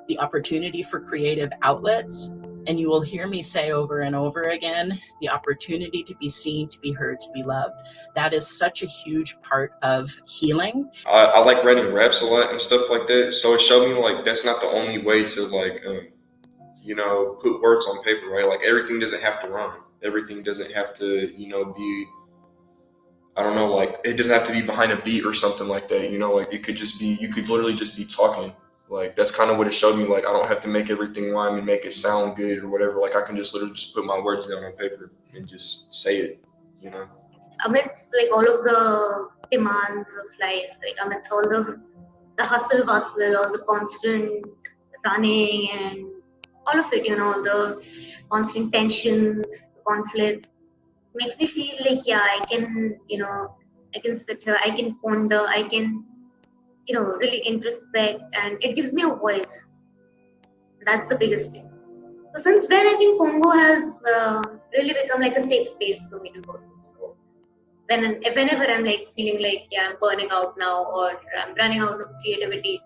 the opportunity for creative outlets, and you will hear me say over and over again, the opportunity to be seen, to be heard, to be loved. That is such a huge part of healing. I like writing raps a lot and stuff like that, so it showed me like that's not the only way to like, you know, put words on paper, right? Like everything doesn't have to rhyme. Everything doesn't have to, you know, be, I don't know, like it doesn't have to be behind a beat or something like that, you know, like it could just be, you could literally just be talking. Like that's kind of what it showed me. Like I don't have to make everything rhyme and make it sound good or whatever. Like I can just literally just put my words down on paper and just say it, you know. Amidst like all of the demands of life, like amidst all the hustle bustle, all the constant running and all of it, you know, all the constant tensions, conflicts, makes me feel like, yeah, I can, you know, I can sit here, I can ponder, I can, you know, really introspect, and it gives me a voice. That's the biggest thing. So since then, I think Pongo has really become like a safe space for me to go to. So whenever I'm like feeling like, yeah, I'm burning out now or I'm running out of creativity,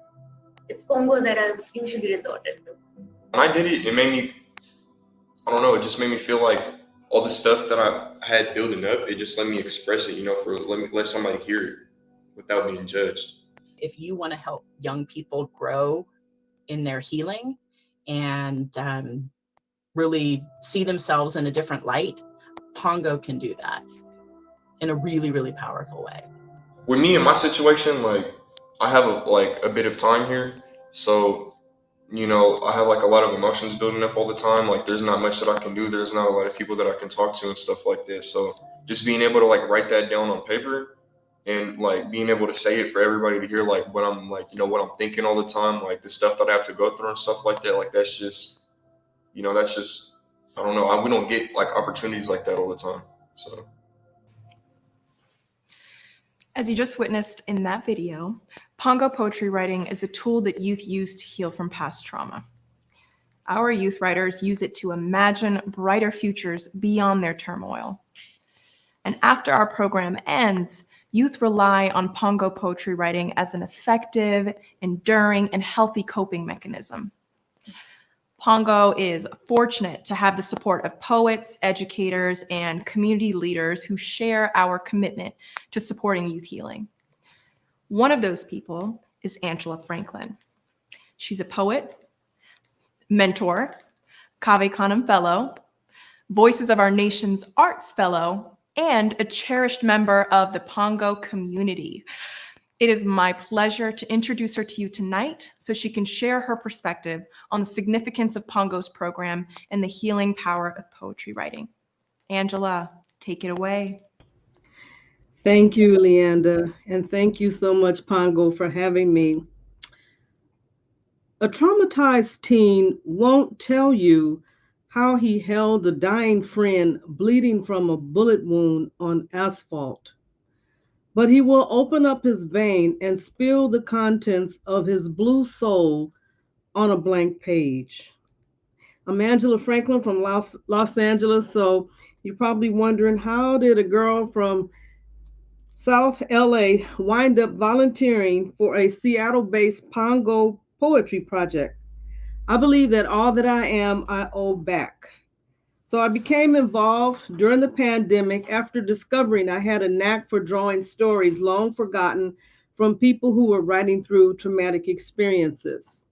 it's Pongo that I've usually resorted to. When I did it, it made me, I don't know, it just made me feel like all the stuff that I had building up, it just let me express it, you know, let somebody hear it without being judged. If you want to help young people grow in their healing and really see themselves in a different light, Pongo can do that in a really, really powerful way. With me in my situation, like I have a bit of time here, so you know, I have like a lot of emotions building up all the time. Like there's not much that I can do. There's not a lot of people that I can talk to and stuff like this. So just being able to like write that down on paper and like being able to say it for everybody to hear, like what I'm like, you know, what I'm thinking all the time, like the stuff that I have to go through and stuff like that. Like that's just, you know, that's just, I don't know. We don't get like opportunities like that all the time. So. As you just witnessed in that video, Pongo poetry writing is a tool that youth use to heal from past trauma. Our youth writers use it to imagine brighter futures beyond their turmoil. And after our program ends, youth rely on Pongo poetry writing as an effective, enduring, and healthy coping mechanism. Pongo is fortunate to have the support of poets, educators, and community leaders who share our commitment to supporting youth healing. One of those people is Angela Franklin. She's a poet, mentor, Cave Canem Fellow, Voices of Our Nation's Arts Fellow, and a cherished member of the Pongo community. It is my pleasure to introduce her to you tonight so she can share her perspective on the significance of Pongo's program and the healing power of poetry writing. Angela, take it away. Thank you, Leanda, and thank you so much, Pongo, for having me. A traumatized teen won't tell you how he held a dying friend bleeding from a bullet wound on asphalt, but he will open up his vein and spill the contents of his blue soul on a blank page. I'm Angela Franklin from Los Angeles, so you're probably wondering, how did a girl from South LA wind up volunteering for a Seattle-based Pongo poetry project? I believe that all that I am, I owe back. So I became involved during the pandemic after discovering I had a knack for drawing stories long forgotten from people who were writing through traumatic experiences.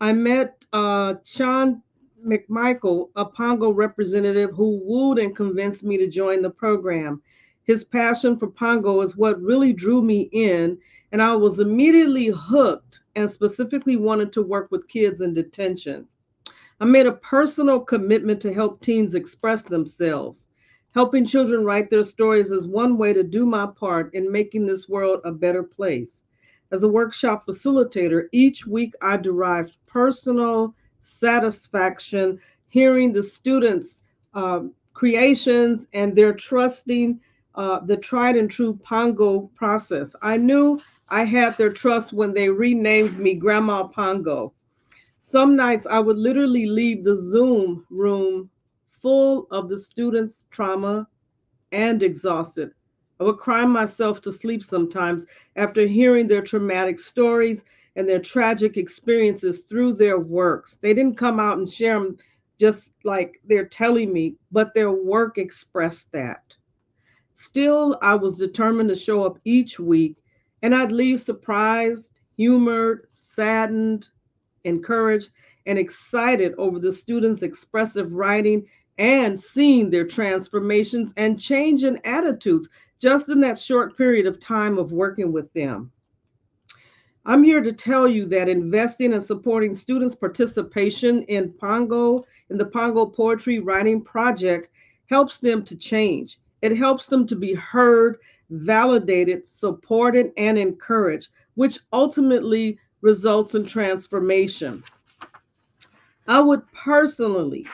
I met Sean McMichael, a Pongo representative who wooed and convinced me to join the program. His passion for Pongo is what really drew me in, and I was immediately hooked and specifically wanted to work with kids in detention. I made a personal commitment to help teens express themselves. Helping children write their stories is one way to do my part in making this world a better place. As a workshop facilitator, each week I derived personal satisfaction hearing the students' creations and their trusting the tried and true Pongo process. I knew I had their trust when they renamed me Grandma Pongo. Some nights I would literally leave the Zoom room full of the students' trauma and exhausted. I would cry myself to sleep sometimes after hearing their traumatic stories and their tragic experiences through their works. They didn't come out and share them just like they're telling me, but their work expressed that. Still, I was determined to show up each week, and I'd leave surprised, humored, saddened, encouraged, and excited over the students' expressive writing and seeing their transformations and change in attitudes just in that short period of time of working with them. I'm here to tell you that investing and supporting students' participation in the Pongo Poetry Writing Project, helps them to change. It helps them to be heard, validated, supported, and encouraged, which ultimately results in transformation. I would personally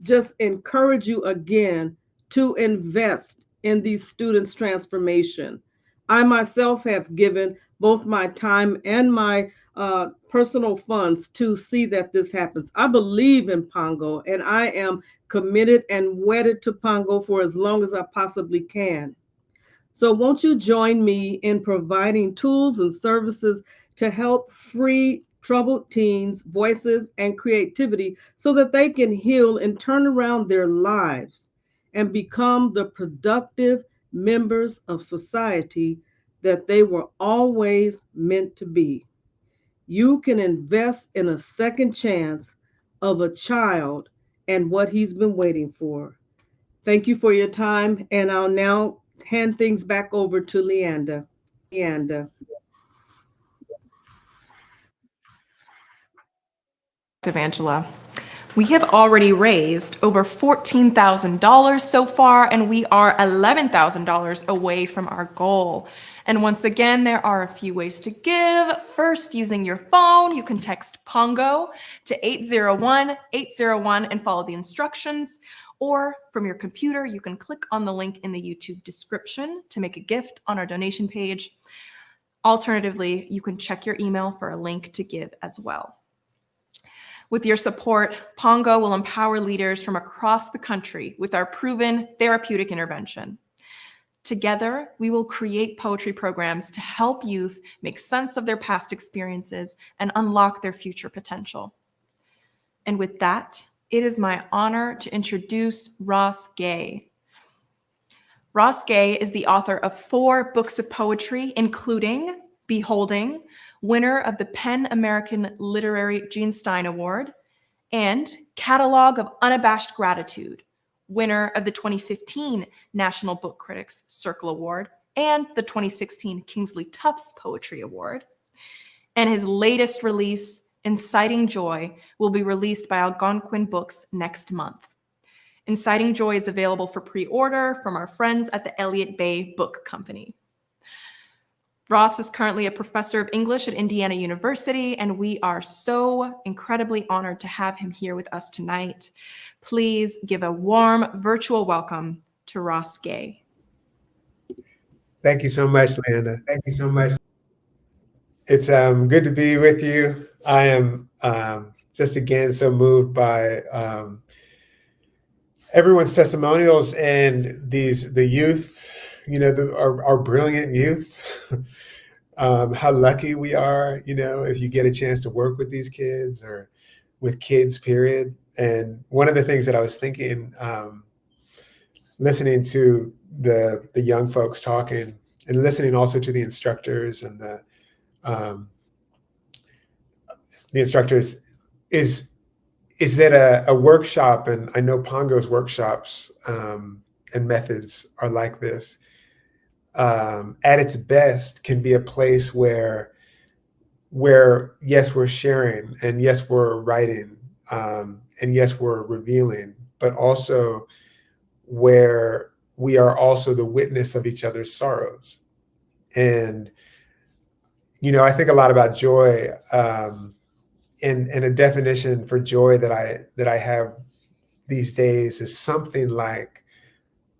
just encourage you again to invest in these students' transformation. I myself have given both my time and my personal funds to see that this happens. I believe in Pongo, and I am committed and wedded to Pongo for as long as I possibly can. So won't you join me in providing tools and services to help free troubled teens' voices and creativity so that they can heal and turn around their lives and become the productive members of society that they were always meant to be. You can invest in a second chance of a child and what he's been waiting for. Thank you for your time, and I'll now hand things back over to Leanda. Angela. We have already raised over $14,000 so far, and we are $11,000 away from our goal. And once again, there are a few ways to give. First, using your phone, you can text Pongo to 801-801 and follow the instructions. Or from your computer, you can click on the link in the YouTube description to make a gift on our donation page. Alternatively, you can check your email for a link to give as well. With your support, Pongo will empower leaders from across the country with our proven therapeutic intervention. Together, we will create poetry programs to help youth make sense of their past experiences and unlock their future potential. And with that, it is my honor to introduce Ross Gay. Ross Gay is the author of 4 books of poetry, including Beholding, winner of the PEN American Literary Gene Stein Award, and Catalog of Unabashed Gratitude, winner of the 2015 National Book Critics Circle Award and the 2016 Kingsley Tufts Poetry Award. And his latest release, Inciting Joy, will be released by Algonquin Books next month. Inciting Joy is available for pre-order from our friends at the Elliott Bay Book Company. Ross is currently a professor of English at Indiana University, and we are so incredibly honored to have him here with us tonight. Please give a warm virtual welcome to Ross Gay. Thank you so much, Leanda. Thank you so much. It's good to be with you. I am just again so moved by everyone's testimonials and the youth, our brilliant youth. How lucky we are, if you get a chance to work with these kids or with kids, period. And one of the things that I was thinking, listening to the young folks talking and listening also to the instructors and the instructors is that a workshop, and I know Pongo's workshops and methods are like this, at its best can be a place where yes, we're sharing, and yes, we're writing, and yes, we're revealing, but also where we are also the witness of each other's sorrows. And I think a lot about joy, and a definition for joy that I have these days is something like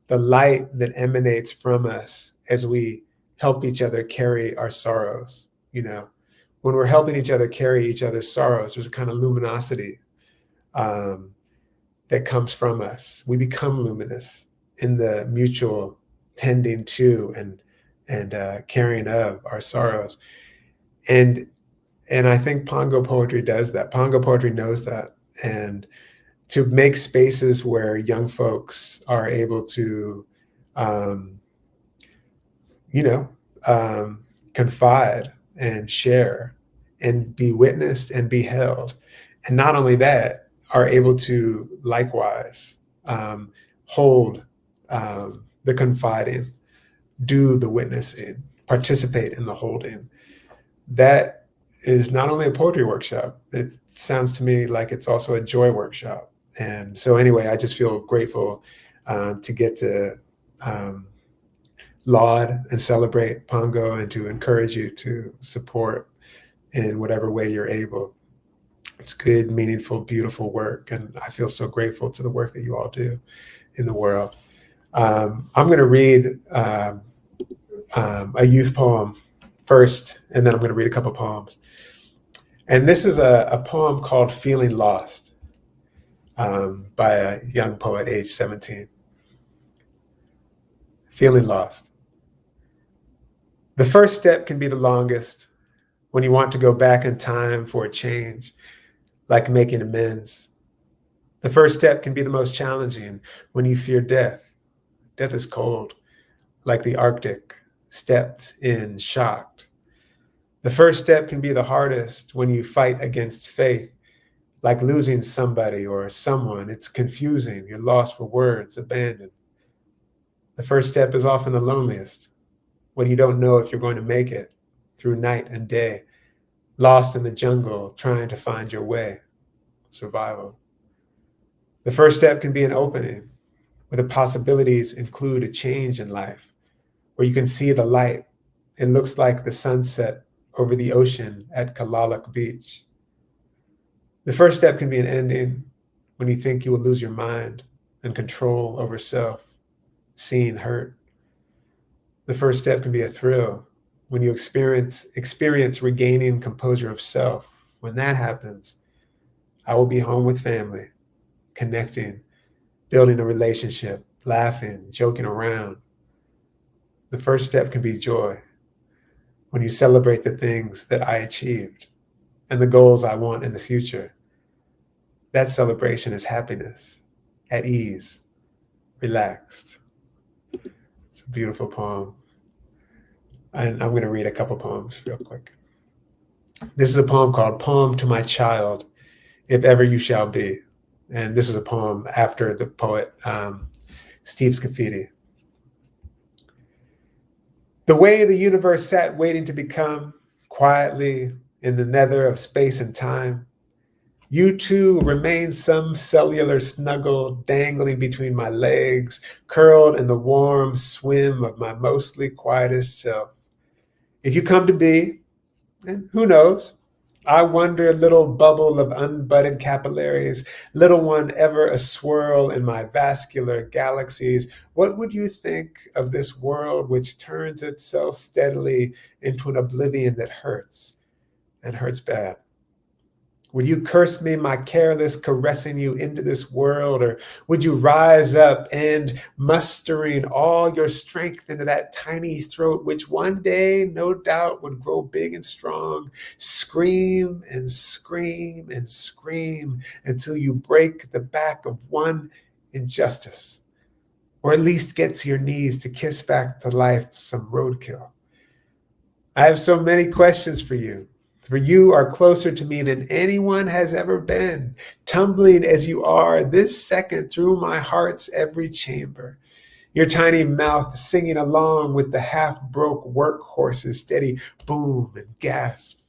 the light that emanates from us as we help each other carry our sorrows. When we're helping each other carry each other's sorrows, there's a kind of luminosity that comes from us. We become luminous in the mutual tending to and carrying of our sorrows. And I think Pongo poetry does that. Pongo poetry knows that. And to make spaces where young folks are able to, confide and share and be witnessed and be held. And not only that, are able to likewise hold the confiding, do the witnessing, participate in the holding. That is not only a poetry workshop, it sounds to me like it's also a joy workshop. And so anyway, I just feel grateful to get to laud and celebrate Pongo and to encourage you to support in whatever way you're able. It's good, meaningful, beautiful work. And I feel so grateful to the work that you all do in the world. I'm going to read a youth poem first, and then I'm going to read a couple poems. And this is a poem called Feeling Lost by a young poet, age 17. Feeling lost. The first step can be the longest when you want to go back in time for a change, like making amends. The first step can be the most challenging when you fear death. Death is cold, like the Arctic, stepped in shocked. The first step can be the hardest when you fight against faith, like losing somebody or someone. It's confusing. You're lost for words, abandoned. The first step is often the loneliest, when you don't know if you're going to make it through night and day, lost in the jungle, trying to find your way. Survival. The first step can be an opening, where the possibilities include a change in life, where you can see the light. It looks like the sunset over the ocean at Kalalak Beach. The first step can be an ending, when you think you will lose your mind and control over self, seen hurt. The first step can be a thrill, when you experience regaining composure of self. When that happens, I will be home with family, connecting, building a relationship, laughing, joking around. The first step can be joy, when you celebrate the things that I achieved and the goals I want in the future. That celebration is happiness, at ease, relaxed. It's a beautiful poem. And I'm going to read a couple poems real quick. This is a poem called Poem to My Child, If Ever You Shall Be. And this is a poem after the poet Steve Scafidi. The way the universe sat waiting to become, quietly in the nether of space and time, you too remain some cellular snuggle dangling between my legs, curled in the warm swim of my mostly quietest self. If you come to be, and who knows, I wonder, little bubble of unbudded capillaries, little one ever a swirl in my vascular galaxies, what would you think of this world which turns itself steadily into an oblivion that hurts, and hurts bad? Would you curse me, my careless caressing you into this world? Or would you rise up and, mustering all your strength into that tiny throat, which one day, no doubt, would grow big and strong, scream and scream and scream until you break the back of one injustice, or at least get to your knees to kiss back to life some roadkill? I have so many questions for you. For you are closer to me than anyone has ever been, tumbling as you are this second through my heart's every chamber. Your tiny mouth singing along with the half-broke workhorse's steady boom and gasp.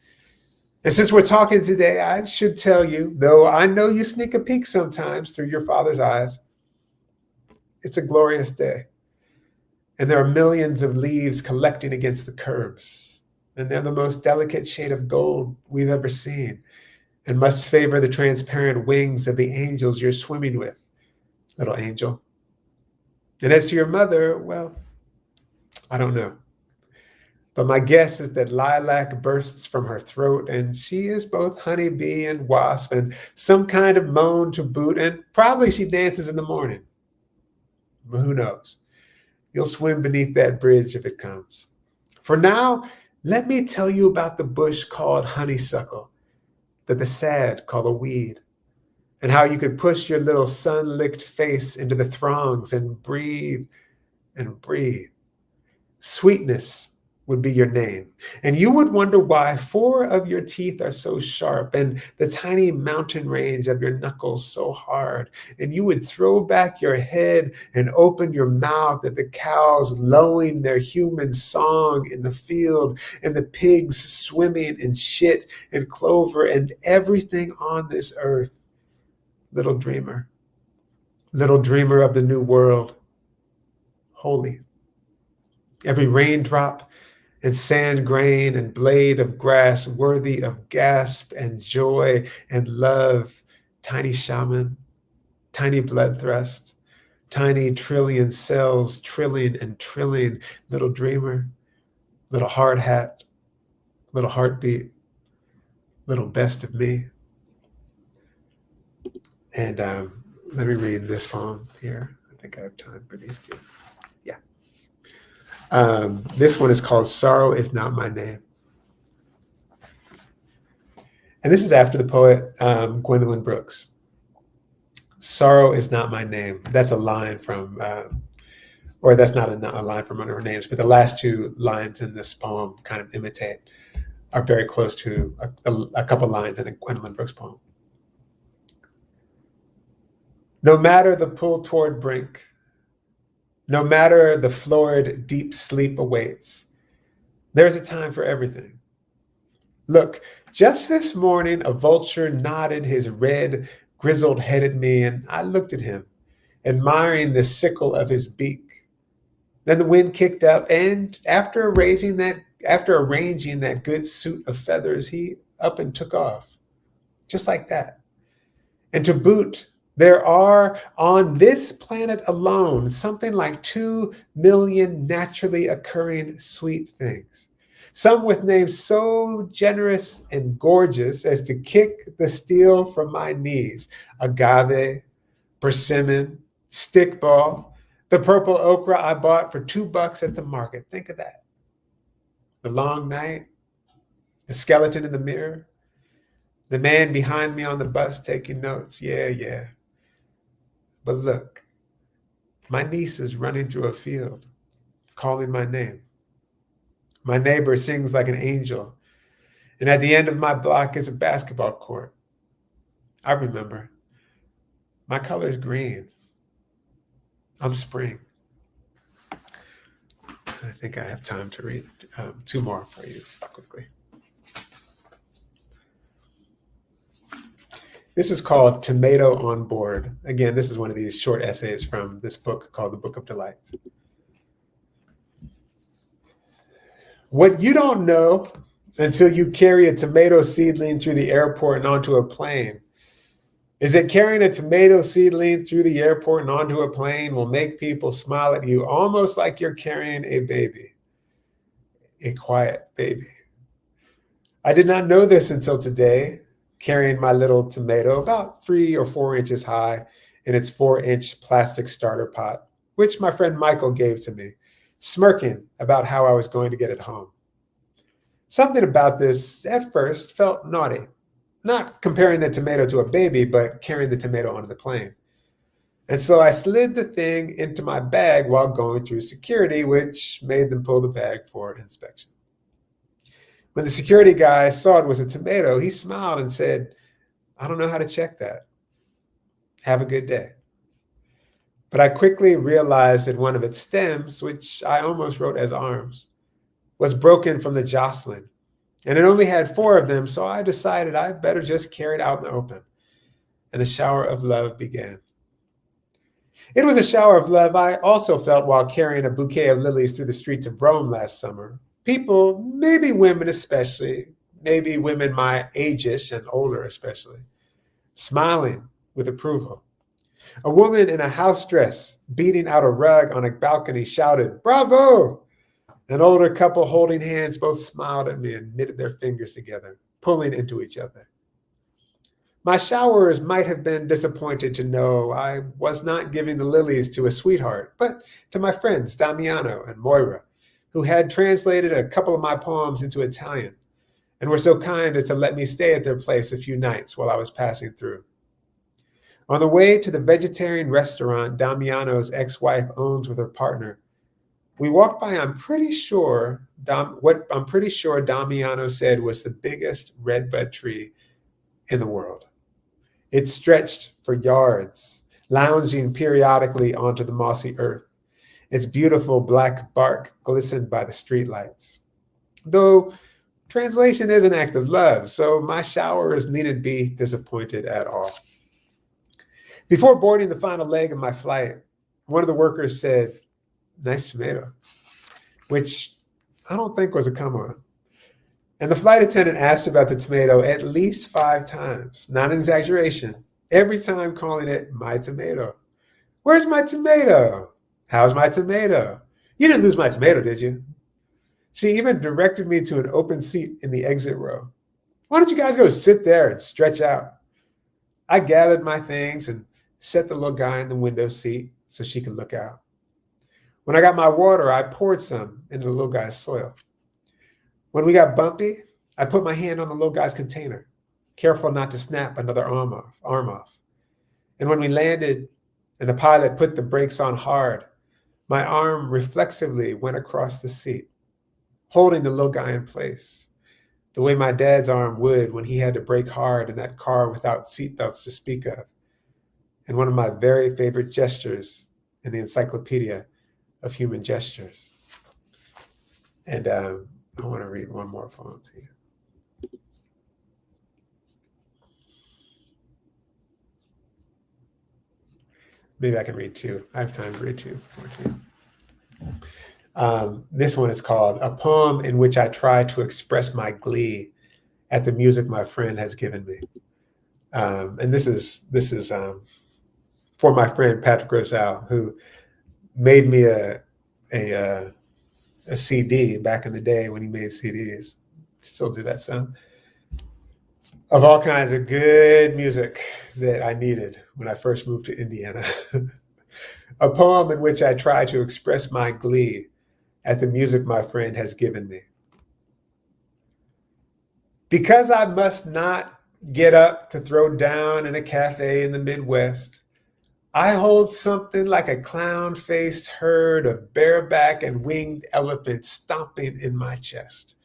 And since we're talking today, I should tell you, though I know you sneak a peek sometimes through your father's eyes, it's a glorious day. And there are millions of leaves collecting against the curbs. and they're the most delicate shade of gold we've ever seen, and must favor the transparent wings of the angels you're swimming with, little angel. And as to your mother, well, I don't know. But my guess is that lilac bursts from her throat, and she is both honeybee and wasp, and some kind of moan to boot, and probably she dances in the morning. But who knows? You'll swim beneath that bridge if it comes. For now, let me tell you about the bush called honeysuckle, that the sad call a weed, and how you could push your little sun-licked face into the throngs and breathe and breathe. Sweetness would be your name, and you would wonder why 4 of your teeth are so sharp and the tiny mountain range of your knuckles so hard, and you would throw back your head and open your mouth at the cows lowing their human song in the field, and the pigs swimming in shit and clover and everything on this earth. Little dreamer of the new world, holy. Every raindrop and sand grain and blade of grass worthy of gasp and joy and love, tiny shaman, tiny blood thrust, tiny trillion cells trilling and trilling, little dreamer, little hard hat, little heartbeat, little best of me. And let me read this poem here. I think I have time for these two. Yeah. This one is called Sorrow Is Not My Name. And this is after the poet Gwendolyn Brooks. Sorrow is not my name. That's a line from, or that's not a line from one of her names, but the last 2 lines in this poem kind of are very close to a couple lines in a Gwendolyn Brooks poem. No matter the pull toward brink, no matter the florid deep sleep awaits, there's a time for everything. Look, just this morning, a vulture nodded his red, grizzled head at me, and I looked at him, admiring the sickle of his beak. Then the wind kicked up, and after arranging that good suit of feathers, he up and took off, just like that. And to boot, there are on this planet alone something like 2 million naturally occurring sweet things. Some with names so generous and gorgeous as to kick the steel from my knees. Agave, persimmon, stickball, the purple okra I bought for $2 at the market. Think of that. The long night, the skeleton in the mirror, the man behind me on the bus taking notes. Yeah. But look, my niece is running through a field, calling my name. My neighbor sings like an angel, and at the end of my block is a basketball court. I remember. My color is green. I'm spring. I think I have time to read 2 more for you quickly. This is called Tomato on Board. Again, this is one of these short essays from this book called The Book of Delights. What you don't know until you carry a tomato seedling through the airport and onto a plane is that carrying a tomato seedling through the airport and onto a plane will make people smile at you almost like you're carrying a baby, a quiet baby. I did not know this until today, carrying my little tomato about 3 or 4 inches high in its 4-inch plastic starter pot, which my friend Michael gave to me, smirking about how I was going to get it home. Something about this at first felt naughty, not comparing the tomato to a baby, but carrying the tomato onto the plane. And so I slid the thing into my bag while going through security, which made them pull the bag for inspection. When the security guy saw it was a tomato, he smiled and said, "I don't know how to check that. Have a good day." But I quickly realized that one of its stems, which I almost wrote as arms, was broken from the jostling. And it only had 4 of them, so I decided I better just carry it out in the open. And the shower of love began. It was a shower of love I also felt while carrying a bouquet of lilies through the streets of Rome last summer, People, maybe women especially, maybe women my age-ish and older especially, smiling with approval. A woman in a house dress beating out a rug on a balcony shouted, "Bravo!" An older couple holding hands both smiled at me and knitted their fingers together, pulling into each other. My showerers might have been disappointed to know I was not giving the lilies to a sweetheart, but to my friends Damiano and Moira, who had translated a couple of my poems into Italian and were so kind as to let me stay at their place a few nights while I was passing through. On the way to the vegetarian restaurant Damiano's ex-wife owns with her partner, we walked by, what I'm pretty sure Damiano said was the biggest redbud tree in the world. It stretched for yards, lounging periodically onto the mossy earth. Its beautiful black bark glistened by the streetlights. Though translation is an act of love, so my showerers needn't be disappointed at all. Before boarding the final leg of my flight, one of the workers said, "Nice tomato," which I don't think was a come on. And the flight attendant asked about the tomato at least 5 times, not an exaggeration, every time calling it my tomato. "Where's my tomato? How's my tomato? You didn't lose my tomato, did you?" She even directed me to an open seat in the exit row. "Why don't you guys go sit there and stretch out?" I gathered my things and set the little guy in the window seat so she could look out. When I got my water, I poured some into the little guy's soil. When we got bumpy, I put my hand on the little guy's container, careful not to snap another arm off. And when we landed and the pilot put the brakes on hard, my arm reflexively went across the seat, holding the little guy in place, the way my dad's arm would when he had to brake hard in that car without seatbelts to speak of, and one of my very favorite gestures in the Encyclopedia of Human Gestures. And I want to read one more poem to you. Maybe I can read 2. I have time to read 2 more to you. This one is called "A Poem in Which I Try to Express My Glee at the Music My Friend Has Given Me." And this is for my friend Patrick Rosal, who made me a CD back in the day when he made CDs. Still do that some. Of all kinds of good music that I needed when I first moved to Indiana. A poem in which I try to express my glee at the music my friend has given me. Because I must not get up to throw down in a cafe in the Midwest, I hold something like a clown-faced herd of bareback and winged elephants stomping in my chest.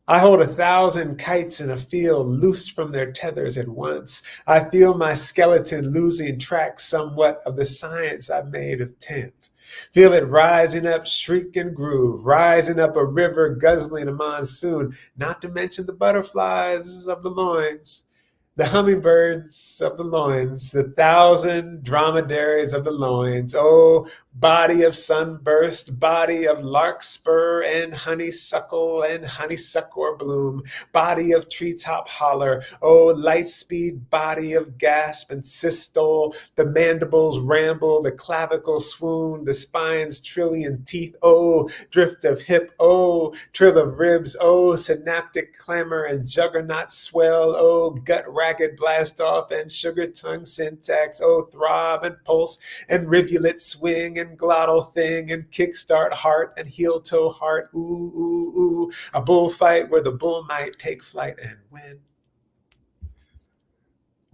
I hold 1,000 kites in a field loosed from their tethers at once. I feel my skeleton losing track somewhat of the science I made of tenth. Feel it rising up shriek and groove, rising up a river guzzling a monsoon, not to mention the butterflies of the loins, the hummingbirds of the loins, the 1,000 dromedaries of the loins. Oh, body of sunburst, body of larkspur and honeysuckle and honeysuckle bloom, body of treetop holler. Oh, light speed body of gasp and systole, the mandibles ramble, the clavicle swoon, the spine's trillion teeth. Oh, drift of hip, oh, trill of ribs, oh, synaptic clamor and juggernaut swell, oh, gut ragged blast off and sugar tongue syntax, oh, throb and pulse and rivulet swing and glottal thing and kickstart heart and heel toe heart. Ooh, ooh, ooh, a bullfight where the bull might take flight and win.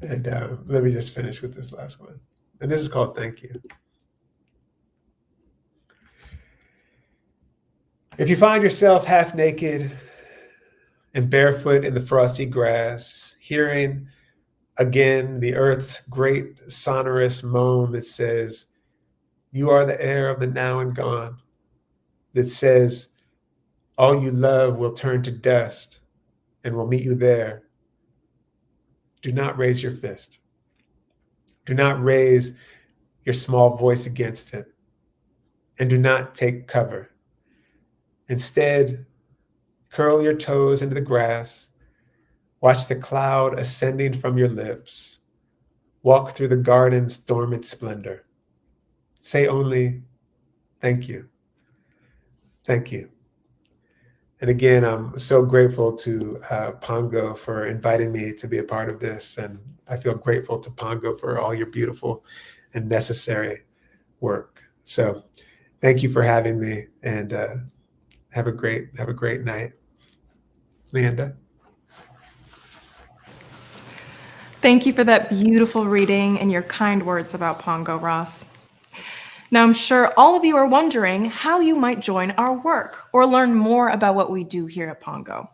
And let me just finish with this last one. And this is called Thank You. If you find yourself half naked and barefoot in the frosty grass, hearing again the earth's great sonorous moan that says, "You are the air of the now and gone," that says, "All you love will turn to dust and will meet you there," do not raise your fist. Do not raise your small voice against it. And do not take cover. Instead, Curl your toes into the grass. Watch the cloud ascending from your lips. Walk through the garden's dormant splendor. Say only, thank you. Thank you. And again, I'm so grateful to Pongo for inviting me to be a part of this. And I feel grateful to Pongo for all your beautiful and necessary work. So thank you for having me, and have a great night. Leanda. Thank you for that beautiful reading and your kind words about Pongo, Ross. Now, I'm sure all of you are wondering how you might join our work or learn more about what we do here at Pongo.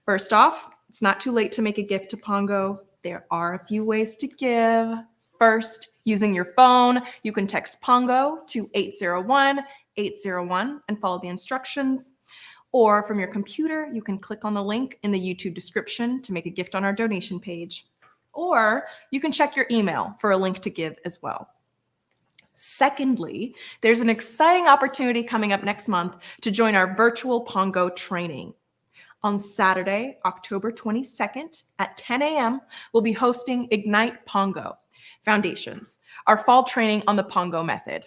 First off, it's not too late to make a gift to Pongo. There are a few ways to give. First, using your phone, you can text Pongo to 801-801 and follow the instructions. Or from your computer, you can click on the link in the YouTube description to make a gift on our donation page. Or you can check your email for a link to give as well. Secondly, there's an exciting opportunity coming up next month to join our virtual Pongo training. On Saturday, October 22nd at 10 a.m., we'll be hosting Ignite Pongo Foundations, our fall training on the Pongo method.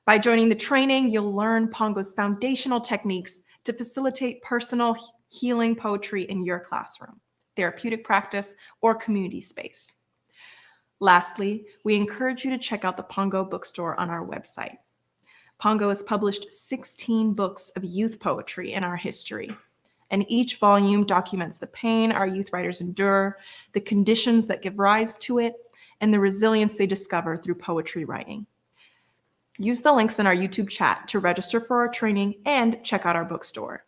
By joining the training, you'll learn Pongo's foundational techniques to facilitate personal healing poetry in your classroom, therapeutic practice, or community space. Lastly, we encourage you to check out the Pongo bookstore on our website. Pongo has published 16 books of youth poetry in our history, and each volume documents the pain our youth writers endure, the conditions that give rise to it, and the resilience they discover through poetry writing. Use the links in our YouTube chat to register for our training and check out our bookstore.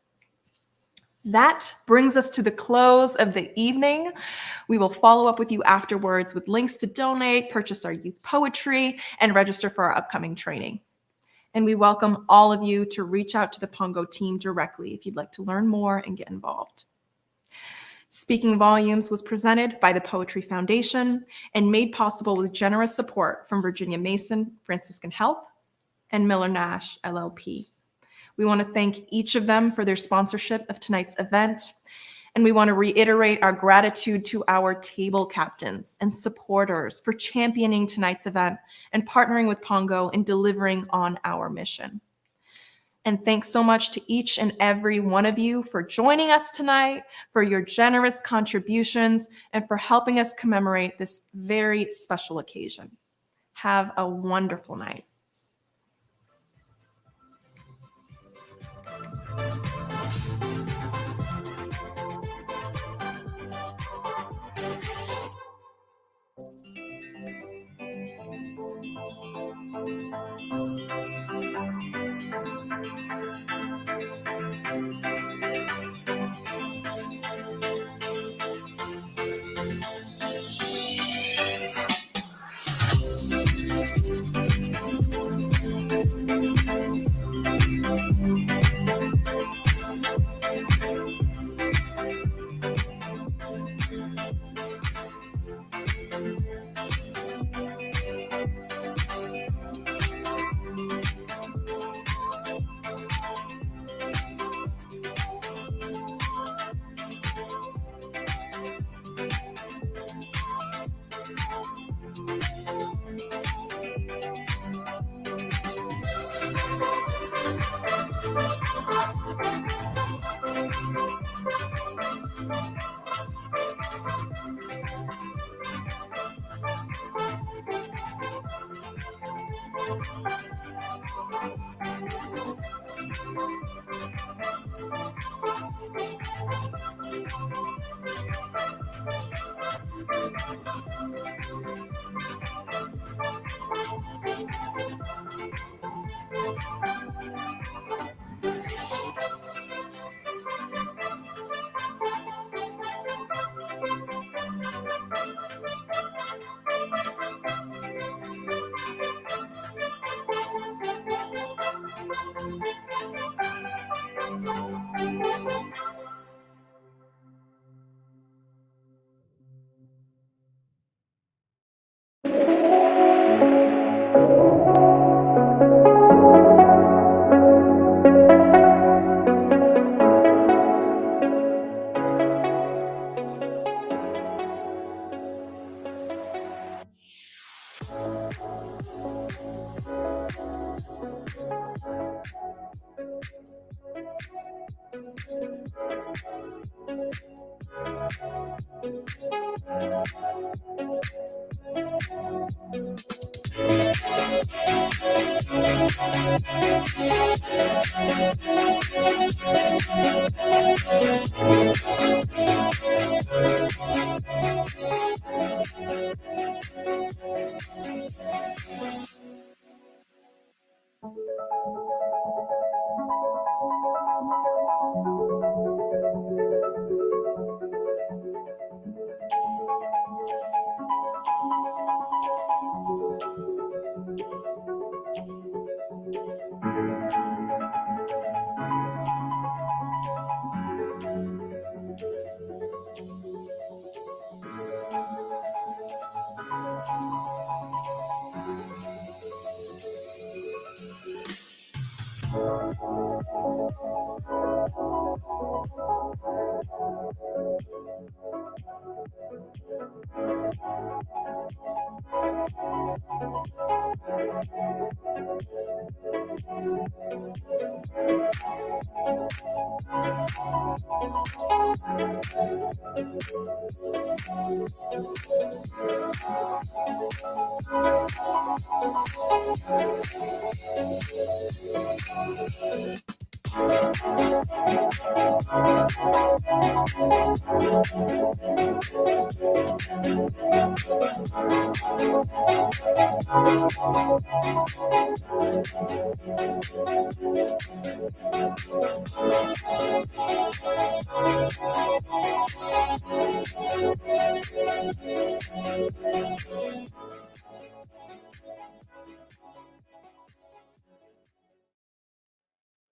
That brings us to the close of the evening. We will follow up with you afterwards with links to donate, purchase our youth poetry, and register for our upcoming training. And we welcome all of you to reach out to the Pongo team directly if you'd like to learn more and get involved. Speaking Volumes was presented by the Poetry Foundation and made possible with generous support from Virginia Mason Franciscan Health and Miller Nash LLP. We want to thank each of them for their sponsorship of tonight's event, and we want to reiterate our gratitude to our table captains and supporters for championing tonight's event and partnering with Pongo in delivering on our mission. And thanks so much to each and every one of you for joining us tonight, for your generous contributions, and for helping us commemorate this very special occasion. Have a wonderful night.